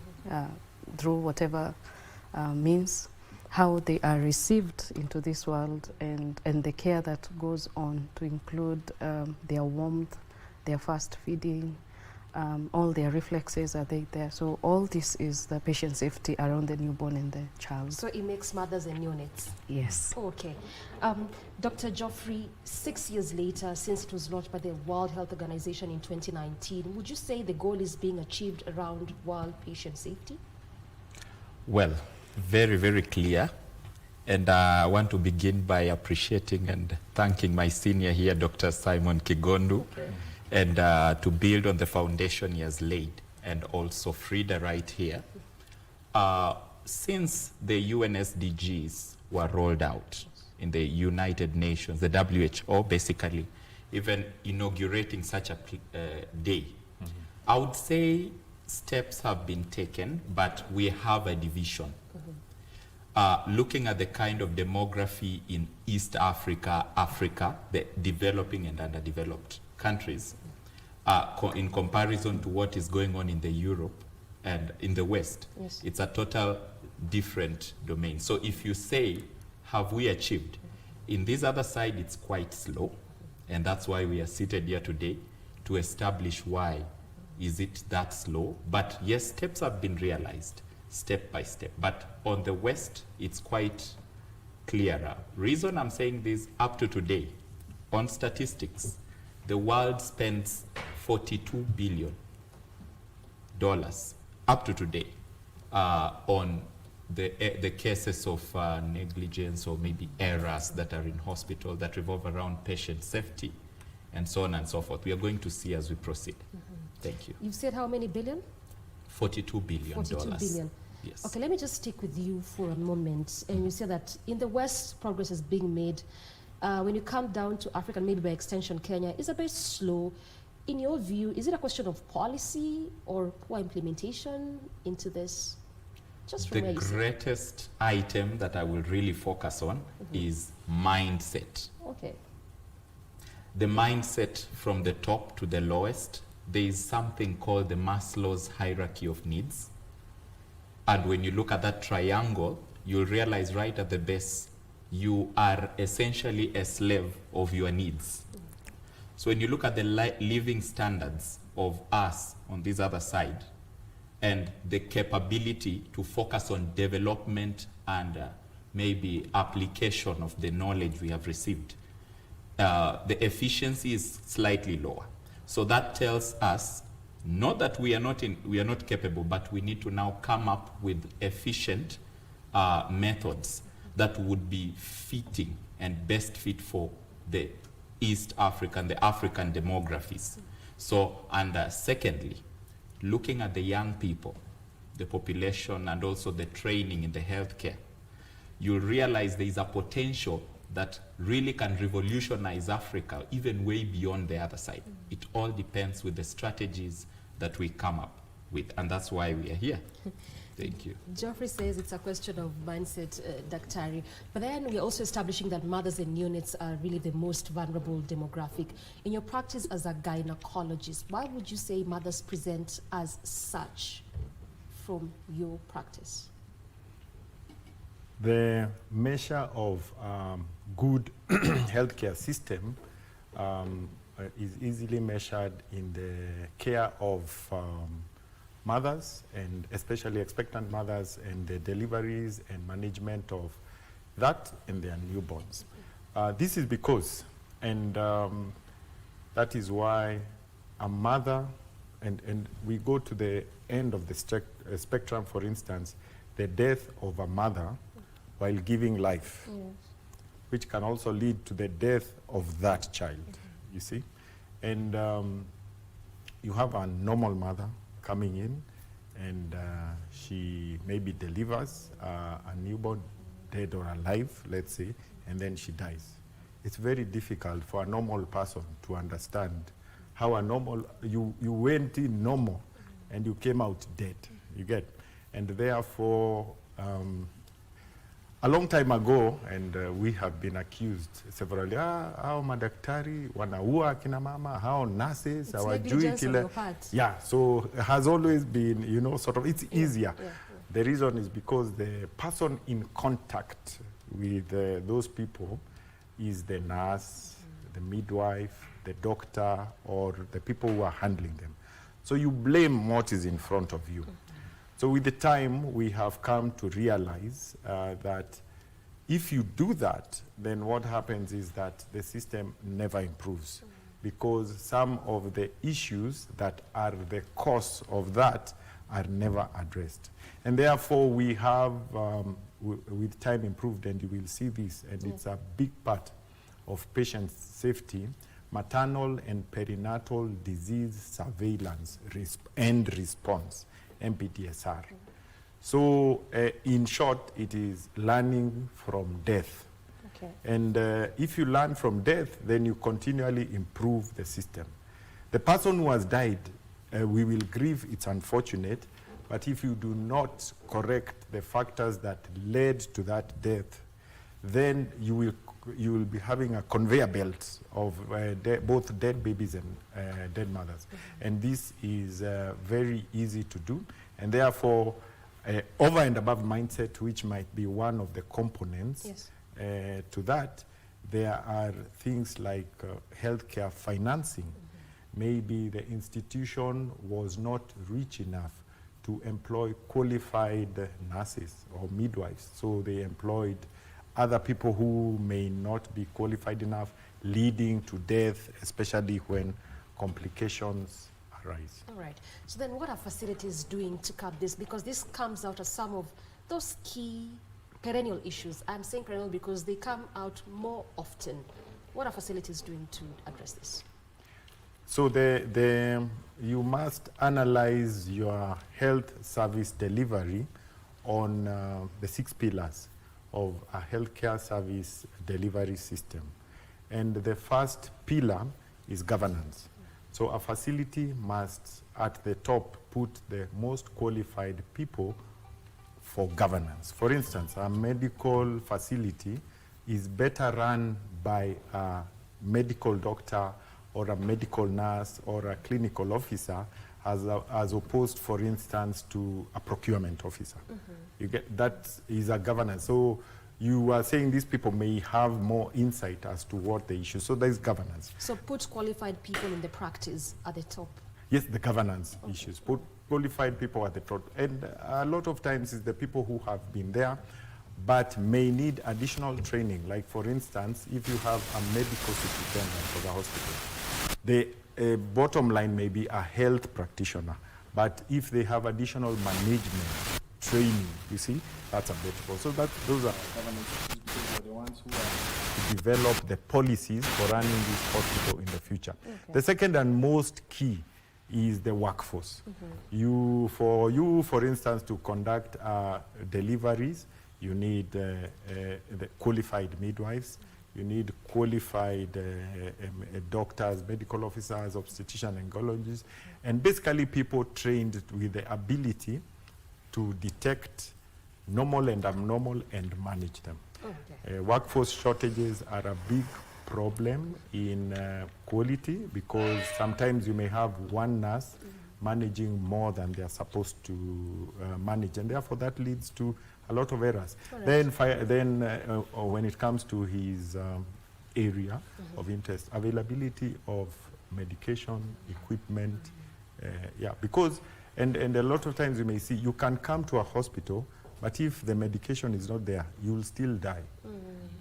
S23: through whatever means, how they are received into this world, and the care that goes on to include their warmth, their fast feeding, all their reflexes are there. So all this is the patient safety around the newborn and the child.
S2: So it makes mothers and neonates?
S23: Yes.
S2: Okay. Dr. Geoffrey, 6 years later, since it was launched by the World Health Organization in 2019, would you say the goal is being achieved around world patient safety?
S6: Well, very, very clear. And I want to begin by appreciating and thanking my senior here, Dr. Simon Kigondu, and to build on the foundation he has laid, and also Frida right here. Since the UN SDGs were rolled out in the United Nations, the WHO basically, even inaugurating such a day, I would say steps have been taken, but we have a division. Looking at the kind of demography in East Africa, the developing and underdeveloped countries, in comparison to what is going on in the Europe and in the West, it's a total different domain. So if you say, have we achieved? In this other side, it's quite slow, and that's why we are seated here today to establish why is it that slow. But yes, steps have been realized, step by step. But on the West, it's quite clearer. Reason I'm saying this, up to today, on statistics, the world spends $42 billion up to today on the cases of negligence or maybe errors that are in hospital that revolve around patient safety and so on and so forth. We are going to see as we proceed. Thank you.
S2: You've said how many billion?
S6: $42 billion.
S2: $42 billion.
S6: Yes.
S2: Okay, let me just stick with you for a moment. And you say that in the West, progress is being made. When you come down to Africa, maybe by extension Kenya, is a bit slow. In your view, is it a question of policy or poor implementation into this? Just from
S6: the greatest item that I will really focus on is mindset.
S2: Okay.
S6: The mindset from the top to the lowest, there is something called the Maslow's hierarchy of needs. And when you look at that triangle, you'll realize right at the base, you are essentially a slave of your needs. So when you look at the living standards of us on this other side, and the capability to focus on development and maybe application of the knowledge we have received, the efficiency is slightly lower. So that tells us not that we are not capable, but we need to now come up with efficient methods that would be fitting and best fit for the East African, the African demographies. So, and secondly, looking at the young people, the population, and also the training in the healthcare, you'll realize there is a potential that really can revolutionize Africa, even way beyond the other side. It all depends with the strategies that we come up with, and that's why we are here. Thank you.
S2: Geoffrey says it's a question of mindset, Daktari. But then we're also establishing that mothers and neonates are really the most vulnerable demographic. In your practice as a gynecologist, why would you say mothers present as such from your practice?
S22: The measure of good healthcare system is easily measured in the care of mothers, and especially expectant mothers, and the deliveries and management of that and their newborns. This is because, and that is why a mother, and we go to the end of the spectrum, for instance, the death of a mother while giving life, which can also lead to the death of that child, you see. And you have a normal mother coming in, and she maybe delivers a newborn, dead or alive, let's say, and then she dies. It's very difficult for a normal person to understand how a normal, you went in normal and you came out dead, you get? And therefore, a long time ago, and we have been accused severally, hao madaktari wanaua akina mama, hao nurses, hawajui kile. Yeah, so it has always been, you know, sort of, it's easier. The reason is because the person in contact with those people is the nurse, the midwife, the doctor, or the people who are handling them. So you blame what is in front of you. So with the time, we have come to realize that if you do that, then what happens is that the system never improves, because some of the issues that are the cause of that are never addressed. And therefore, we have, with time, improved, and you will see this, and it's a big part of patient safety, maternal and perinatal disease surveillance and response, MPDSR. So in short, it is learning from death. Okay. And if you learn from death, then you continually improve the system. The person who has died, we will grieve, it's unfortunate, but if you do not correct the factors that led to that death, then you will be having a conveyor belt of both dead babies and dead mothers. And this is very easy to do. And therefore, over and above mindset, which might be one of the components to that, there are things like healthcare financing. Maybe the institution was not rich enough to employ qualified nurses or midwives, so they employed other people who may not be qualified enough, leading to death, especially when complications arise.
S2: All right. So then what are facilities doing to curb this? Because this comes out as some of those key perennial issues. I'm saying perennial because they come out more often. What are facilities doing to address this?
S22: So you must analyze your health service delivery on the 6 pillars of a healthcare service delivery system. And the first pillar is governance. So a facility must, at the top, put the most qualified people for governance. For instance, a medical facility is better run by a medical doctor or a medical nurse or a clinical officer as opposed, for instance, to a procurement officer. You get, that is a governance. So you are saying these people may have more insight as to what the issue. So there is governance.
S2: So put qualified people in the practice at the top.
S22: Yes, the governance issues. Put qualified people at the top. And a lot of times it's the people who have been there but may need additional training. Like, for instance, if you have a medical superintendent for the hospital, the bottom line may be a health practitioner, but if they have additional management training, you see, that's a better. So those are the ones who are to develop the policies for running this hospital in the future. Okay. The second and most key is the workforce. For instance, to conduct deliveries, you need the qualified midwives. You need qualified doctors, medical officers, obstetricians, and gynecologists, and basically people trained with the ability to detect normal and abnormal and manage them. Okay. Workforce shortages are a big problem in quality, because sometimes you may have one nurse managing more than they are supposed to manage, and therefore that leads to a lot of errors. Then when it comes to his area of interest, availability of medication, equipment, because, and a lot of times you may see, you can come to a hospital, but if the medication is not there, you will still die.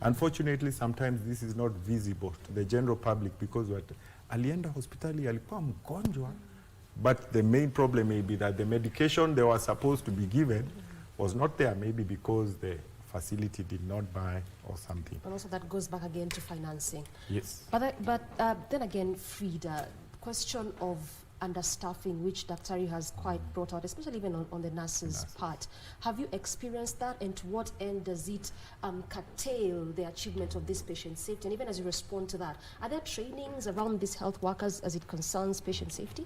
S22: Unfortunately, sometimes this is not visible to the general public, because alienda hospitali alikuwa mgonjwa, but the main problem may be that the medication they were supposed to be given was not there, maybe because the facility did not buy or something.
S2: And also that goes back again to financing.
S22: Yes.
S2: But then again, Frida, question of understaffing, which Dr. has quite brought out, especially even on the nurses' part. Have you experienced that, and to what end does it curtail the achievement of this patient safety? And even as you respond to that, are there trainings around these health workers as it concerns patient safety?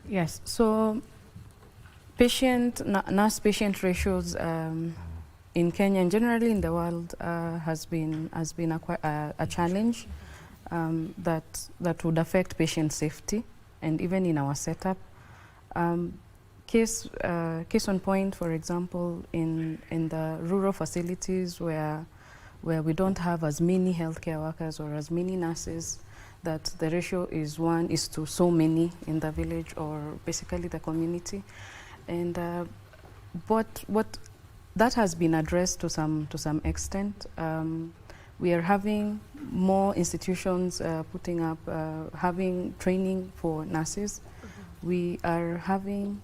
S23: Yes, so nurse-patient ratios in Kenya and generally in the world has been a challenge that would affect patient safety, and even in our setup. Case on point, for example, in the rural facilities where we don't have as many healthcare workers or as many nurses, that the ratio is 1 to so many in the village or basically the community. And what that has been addressed to some extent. We are having more institutions putting up, having training for nurses. We are having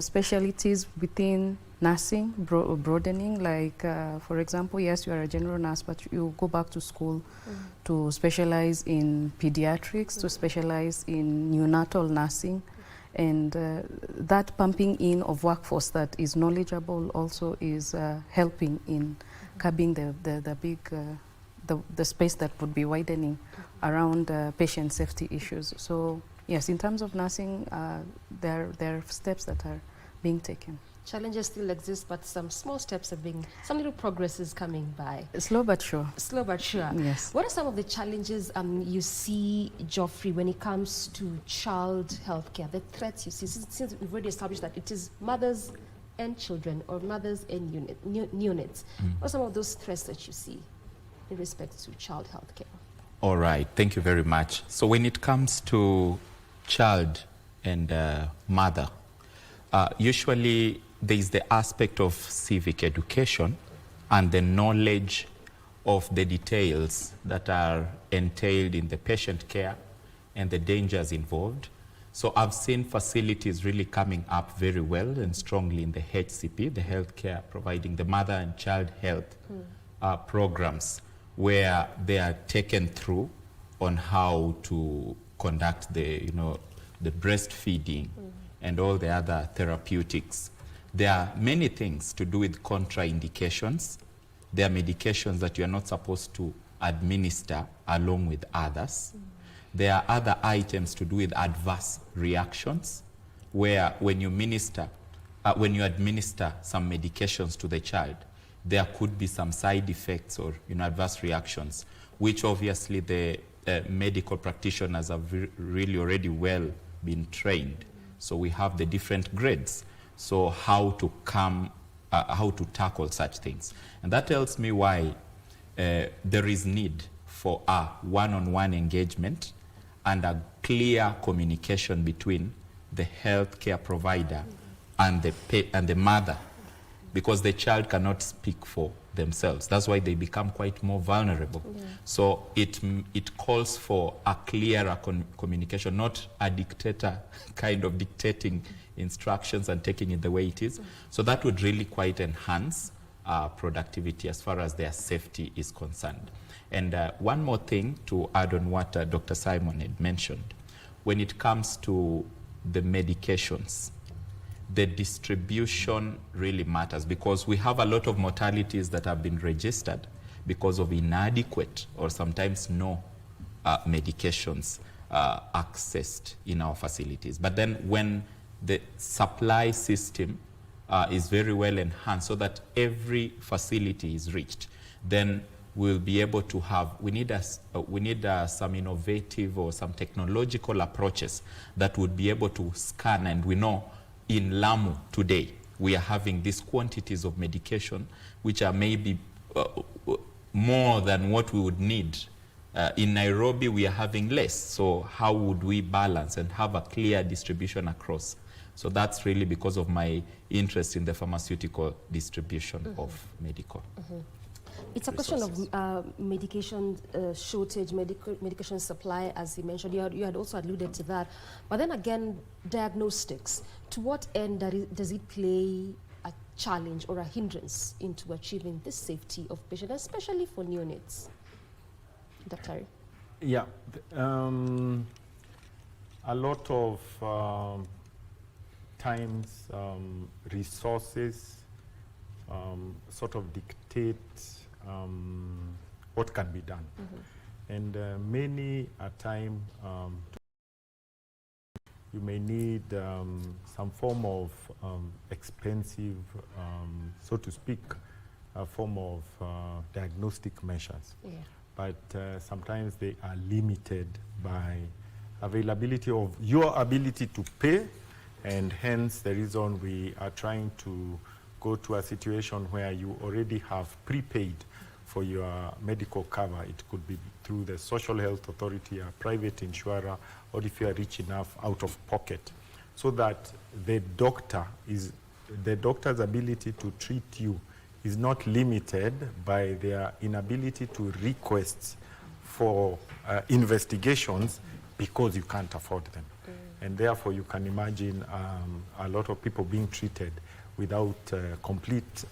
S23: specialties within nursing, broadening, like for example, yes, you are a general nurse, but you go back to school to specialize in pediatrics, to specialize in neonatal nursing, and that pumping in of workforce that is knowledgeable also is helping in curbing the space that would be widening around patient safety issues. So yes, in terms of nursing, there are steps that are being taken.
S2: Challenges still exist, but some small steps are some little progress is coming by.
S23: Slow but sure.
S2: Slow but sure.
S23: Yes.
S2: What are some of the challenges you see, Geoffrey, when it comes to child health care, the threats you see? Since we've already established that it is mothers and children, or mothers and neonates. What are some of those threats that you see in respect to child health care?
S6: All right, thank you very much. So when it comes to child and mother, usually there is the aspect of civic education and the knowledge of the details that are entailed in the patient care and the dangers involved. So I've seen facilities really coming up very well and strongly in the HCP, the healthcare providing the mother and child health programs, where they are taken through on how to conduct the breastfeeding and all the other therapeutics. There are many things to do with contraindications. There are medications that you are not supposed to administer along with others. There are other items to do with adverse reactions, where when you administer some medications to the child, there could be some side effects or adverse reactions, which obviously the medical practitioners have really already well been trained. So we have the different grades. So how to tackle such things. And that tells me why there is need for a one-on-one engagement and a clear communication between the healthcare provider and the mother, because the child cannot speak for themselves. That's why they become quite more vulnerable. So it calls for a clearer communication, not a dictator kind of dictating instructions and taking it the way it is. So that would really quite enhance productivity as far as their safety is concerned. And one more thing to add on what Dr. Simon had mentioned. When it comes to the medications, the distribution really matters, because we have a lot of mortalities that have been registered because of inadequate or sometimes no medications accessed in our facilities. But then when the supply system is very well enhanced so that every facility is reached, then we'll be able to have, we need some innovative or some technological approaches that would be able to scan. And we know in Lamu today, we are having these quantities of medication, which are maybe more than what we would need. In Nairobi, we are having less. So how would we balance and have a clear distribution across? So that's really because of my interest in the pharmaceutical distribution of medical.
S2: It's a question of medication shortage, medication supply, as you mentioned. You had also alluded to that. But then again, diagnostics. To what end does it play a challenge or a hindrance into achieving this safety of patients, especially for neonates? Dr.
S22: Yeah. A lot of times resources sort of dictate what can be done. And many a time you may need some form of expensive, so to speak, a form of diagnostic measures.
S2: Yeah.
S22: But sometimes they are limited by availability of your ability to pay, and hence the reason we are trying to go to a situation where you already have prepaid for your medical cover. It could be through the Social Health Authority, a private insurer, or if you are rich enough, out of pocket, so that the doctor's ability to treat you is not limited by their inability to request for investigations because you can't afford them. And therefore you can imagine a lot of people being treated without complete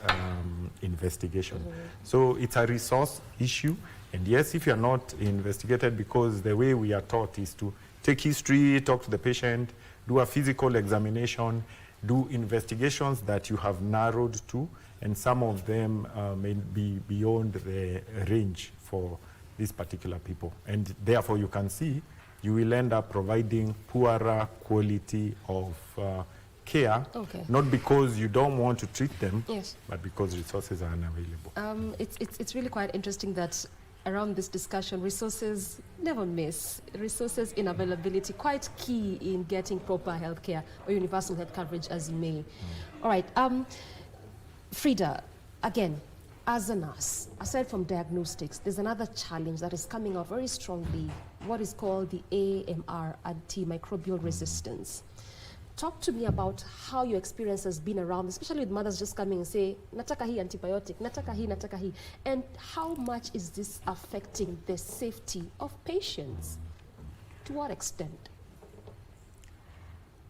S22: investigation. So it's a resource issue. And yes, if you're not investigated, because the way we are taught is to take history, talk to the patient, do a physical examination, do investigations that you have narrowed to, and some of them may be beyond the range for these particular people. And therefore you can see you will end up providing poorer quality of care, not because you don't want to treat them, but because resources are unavailable.
S2: It's really quite interesting that around this discussion, resources never miss. Resources in availability, quite key in getting proper health care or universal health coverage, as you may. All right, Frida, again, as a nurse, aside from diagnostics, there's another challenge that is coming up very strongly, what is called the AMR, antimicrobial resistance. Talk to me about how your experience has been around, especially with mothers just coming and say, nataka hii antibiotic, nataka hii, and how much is this affecting the safety of patients? To what extent?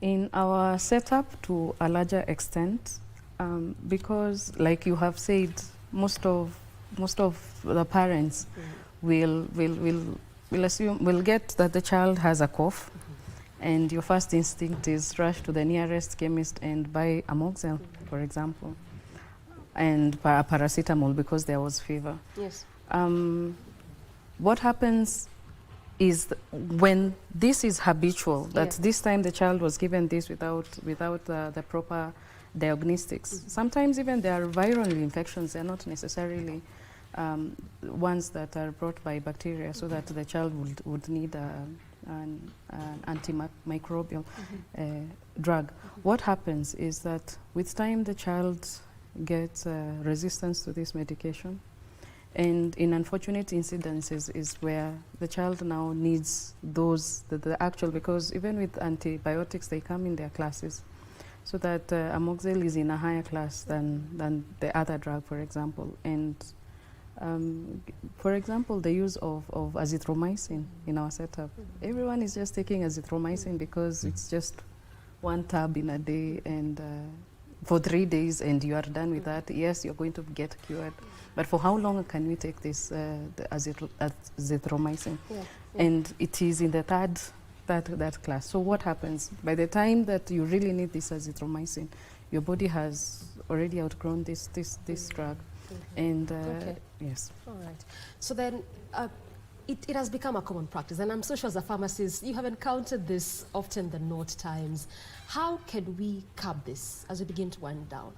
S23: In our setup, to a larger extent, because like you have said, most of the parents will get that the child has a cough, and your first instinct is rush to the nearest chemist and buy amoxicillin, for example, and paracetamol because there was fever.
S2: Yes.
S23: What happens is when this is habitual, that this time the child was given this without the proper diagnostics. Sometimes even there are viral infections, they're not necessarily ones that are brought by bacteria, so that the child would need an antimicrobial drug. What happens is that with time the child gets resistance to this medication, and in unfortunate incidences is where the child now needs those, the actual, because even with antibiotics they come in their classes, so that amoxicillin is in a higher class than the other drug, for example. And for example, the use of azithromycin in our setup. Everyone is just taking azithromycin because it's just one tab in a day, and for 3 days, and you are done with that. Yes, you're going to get cured, but for how long can we take this the azithromycin? And it is in the that class. So what happens by the time that you really need this azithromycin, your body has already outgrown this drug. And yes.
S2: All right. So then it has become a common practice, and I'm so sure as a pharmacist you have encountered this often than not times. How can we curb this as we begin to wind down?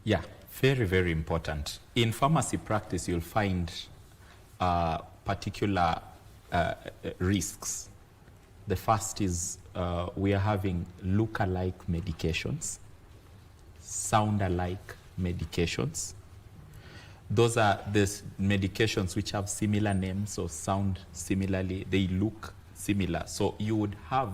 S6: Yeah, very, very important. In pharmacy practice, you'll find particular risks. The first is we are having look-alike medications, sound-alike medications. Those are the medications which have similar names or sound similarly, they look similar. So you would have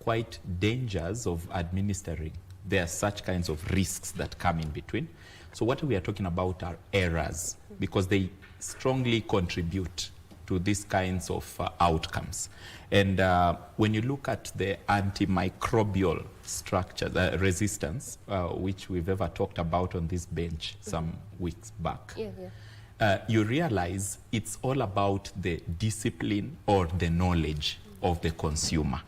S6: quite dangers of administering. There are such kinds of risks that come in between. So what we are talking about are errors, because they strongly contribute to these kinds of outcomes. And when you look at the antimicrobial structure, resistance, which we've ever talked about on this bench some weeks back, you realize it's all about the discipline or the knowledge of the consumer.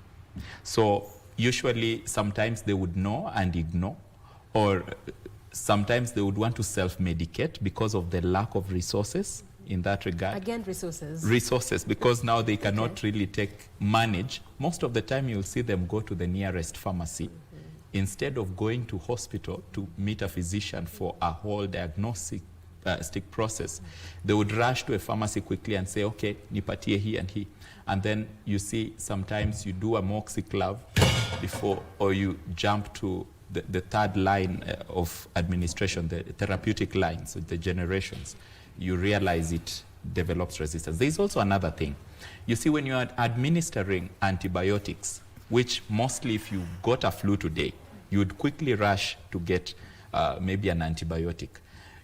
S6: So usually, sometimes they would know and ignore, or sometimes they would want to self-medicate because of the lack of resources in that regard.
S2: Again, resources.
S6: Resources, because now they cannot really manage. Most of the time you'll see them go to the nearest pharmacy instead of going to hospital to meet a physician for a whole diagnostic process. They would rush to a pharmacy quickly and say, okay, nipatie he and he. And then you see sometimes you do a moxiclav before, or you jump to the third line of administration, the therapeutic lines, the generations. You realize it develops resistance. There's also another thing. You see, when you are administering antibiotics, which mostly if you got a flu today, you would quickly rush to get maybe an antibiotic.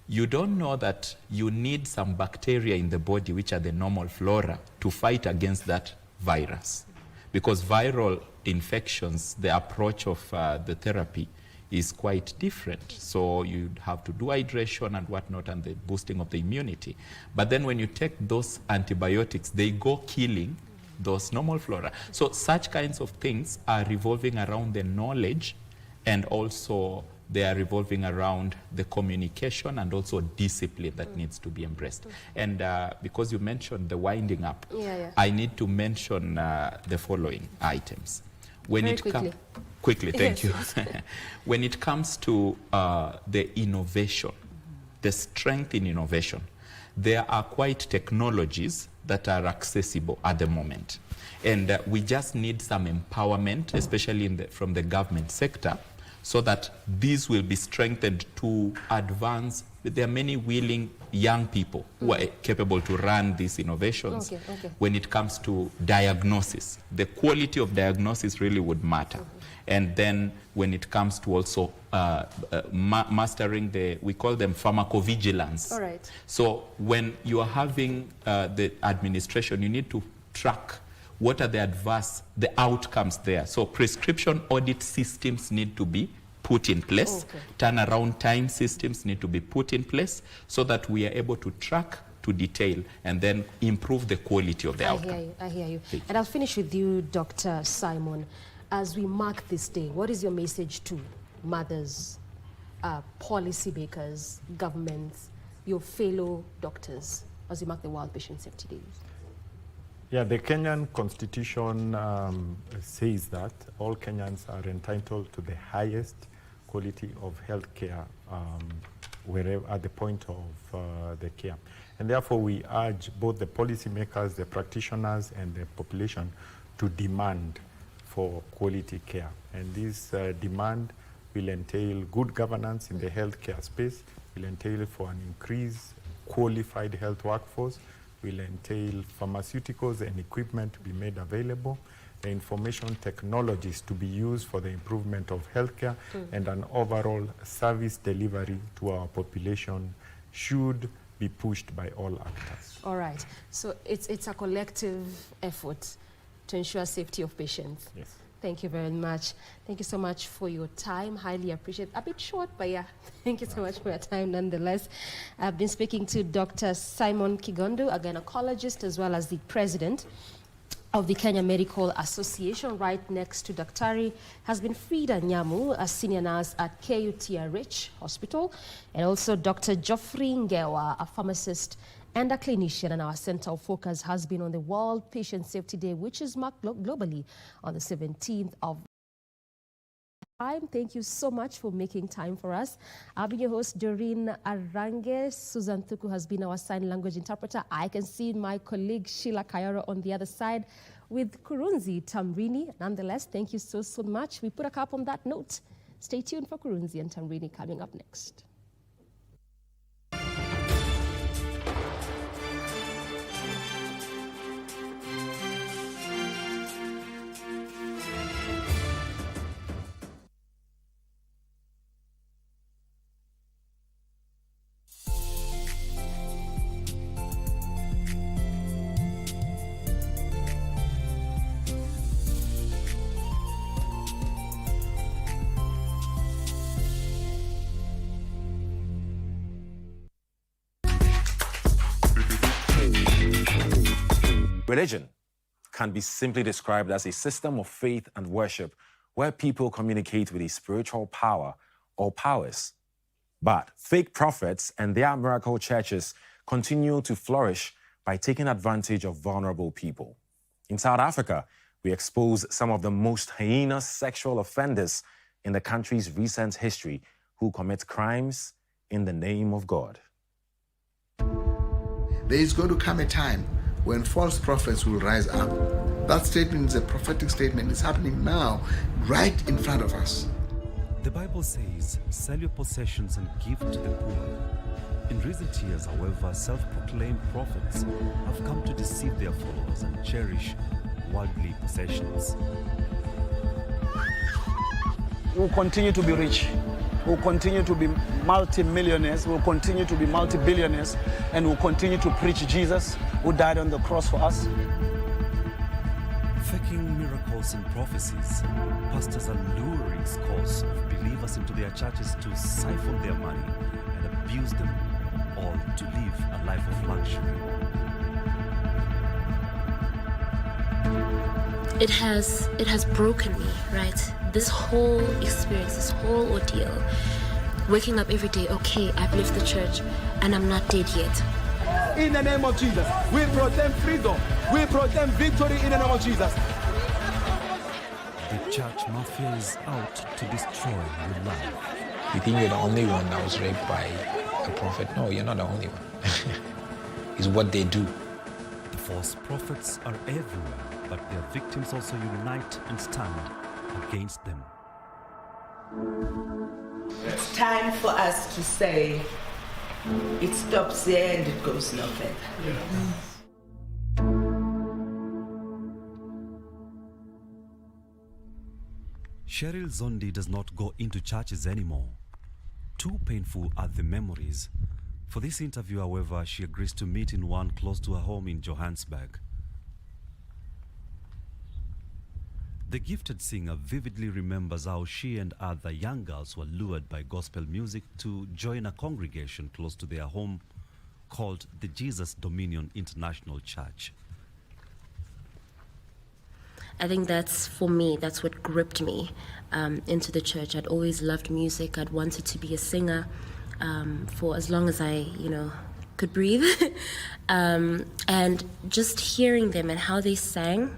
S6: You don't know that you need some bacteria in the body, which are the normal flora, to fight against that virus. Because viral infections, the approach of the therapy is quite different. So you have to do hydration and whatnot and the boosting of the immunity. But then when you take those antibiotics, they go killing those normal flora. So such kinds of things are revolving around the knowledge, and also they are revolving around the communication and also discipline that needs to be embraced. And because you mentioned the winding up, I need to mention the following items. When
S2: Very
S6: it
S2: quickly,
S6: thank you. When it comes to the innovation, the strength in innovation, there are quite technologies that are accessible at the moment. And we just need some empowerment, especially from the government sector, so that these will be strengthened to advance. There are many willing young people who are capable to run these innovations. When it comes to diagnosis, the quality of diagnosis really would matter. And then when it comes to also mastering we call them pharmacovigilance.
S2: All right.
S6: So when you are having the administration, you need to track what are the outcomes there. So prescription audit systems need to be put in place. Turnaround time systems need to be put in place so that we are able to track to detail and then improve the quality of the outcome.
S2: I hear you. And I'll finish with you, Dr. Simon. As we mark this day, what is your message to mothers, policymakers, governments, your fellow doctors, as we mark the World Patient Safety Days?
S22: Yeah, the Kenyan Constitution says that all Kenyans are entitled to the highest quality of health care wherever at the point of the care. And therefore we urge both the policymakers, the practitioners, and the population to demand for quality care. And this demand will entail good governance in the healthcare space, will entail for an increased qualified health workforce, will entail pharmaceuticals and equipment to be made available, the information technologies to be used for the improvement of healthcare, and an overall service delivery to our population should be pushed by all actors.
S2: All right. So it's a collective effort to ensure safety of patients.
S22: Yes.
S2: Thank you very much. Thank you so much for your time. Highly appreciate it. A bit short, but yeah, thank you so much for your time nonetheless. I've been speaking to Dr. Simon Kigondu, a gynecologist, as well as the president of the Kenya Medical Association. Right next to Daktari has been Frida Nyamu, a senior nurse at KUTRH Hospital, and also Dr. Geoffrey Ngewa, a pharmacist and a clinician. And our center of focus has been on the World Patient Safety Day, which is marked globally on the 17th of time. Thank you so much for making time for us. I've been your host, Doreen Arange. Susan Thuku has been our sign language interpreter. I can see my colleague Sheila Kayoro on the other side with Kurunzi Tamrini. Nonetheless, thank you so much. We put a cap on that note. Stay tuned for Kurunzi and Tamrini coming up next.
S7: Religion can be simply described as a system of faith and worship where people communicate with a spiritual power or powers. But fake prophets and their miracle churches continue to flourish by taking advantage of vulnerable people. In South Africa, we expose some of the most heinous sexual offenders in the country's recent history who commit crimes in the name of God.
S8: There is going to come a time when false prophets will rise up. That statement is a prophetic statement. It's happening now, right in front of us.
S10: The Bible says, sell your possessions and give to the poor. In recent years, however, self-proclaimed prophets have come to deceive their followers and cherish worldly possessions.
S24: We'll continue to be rich. We'll continue to be multi-millionaires. We'll continue to be multi-billionaires. And we'll continue to preach Jesus, who died on the cross for us.
S10: Faking miracles and prophecies, pastors are luring scores of believers into their churches to siphon their money and abuse them, all to live a life of luxury.
S25: It has broken me, right? This whole experience, this whole ordeal, waking up every day, okay, I've left the church and I'm not dead yet.
S24: In the name of Jesus, we proclaim freedom. We proclaim victory in the name of Jesus.
S10: The church mafia is out to destroy your life.
S26: You think you're the only one that was raped by a prophet? No, you're not the only one. It's what they do.
S10: The false prophets are everywhere, but their victims also unite and stand against them.
S27: It's time for us to say, it stops there and it goes no further.
S10: Cheryl Zondi does not go into churches anymore. Too painful are the memories. For this interview, however, she agrees to meet in one close to her home in Johannesburg. The gifted singer vividly remembers how she and other young girls were lured by gospel music to join a congregation close to their home called the Jesus Dominion International Church.
S25: I think that's, for me, that's what gripped me into the church. I'd always loved music. I'd wanted to be a singer for as long as I, could breathe. And just hearing them and how they sang,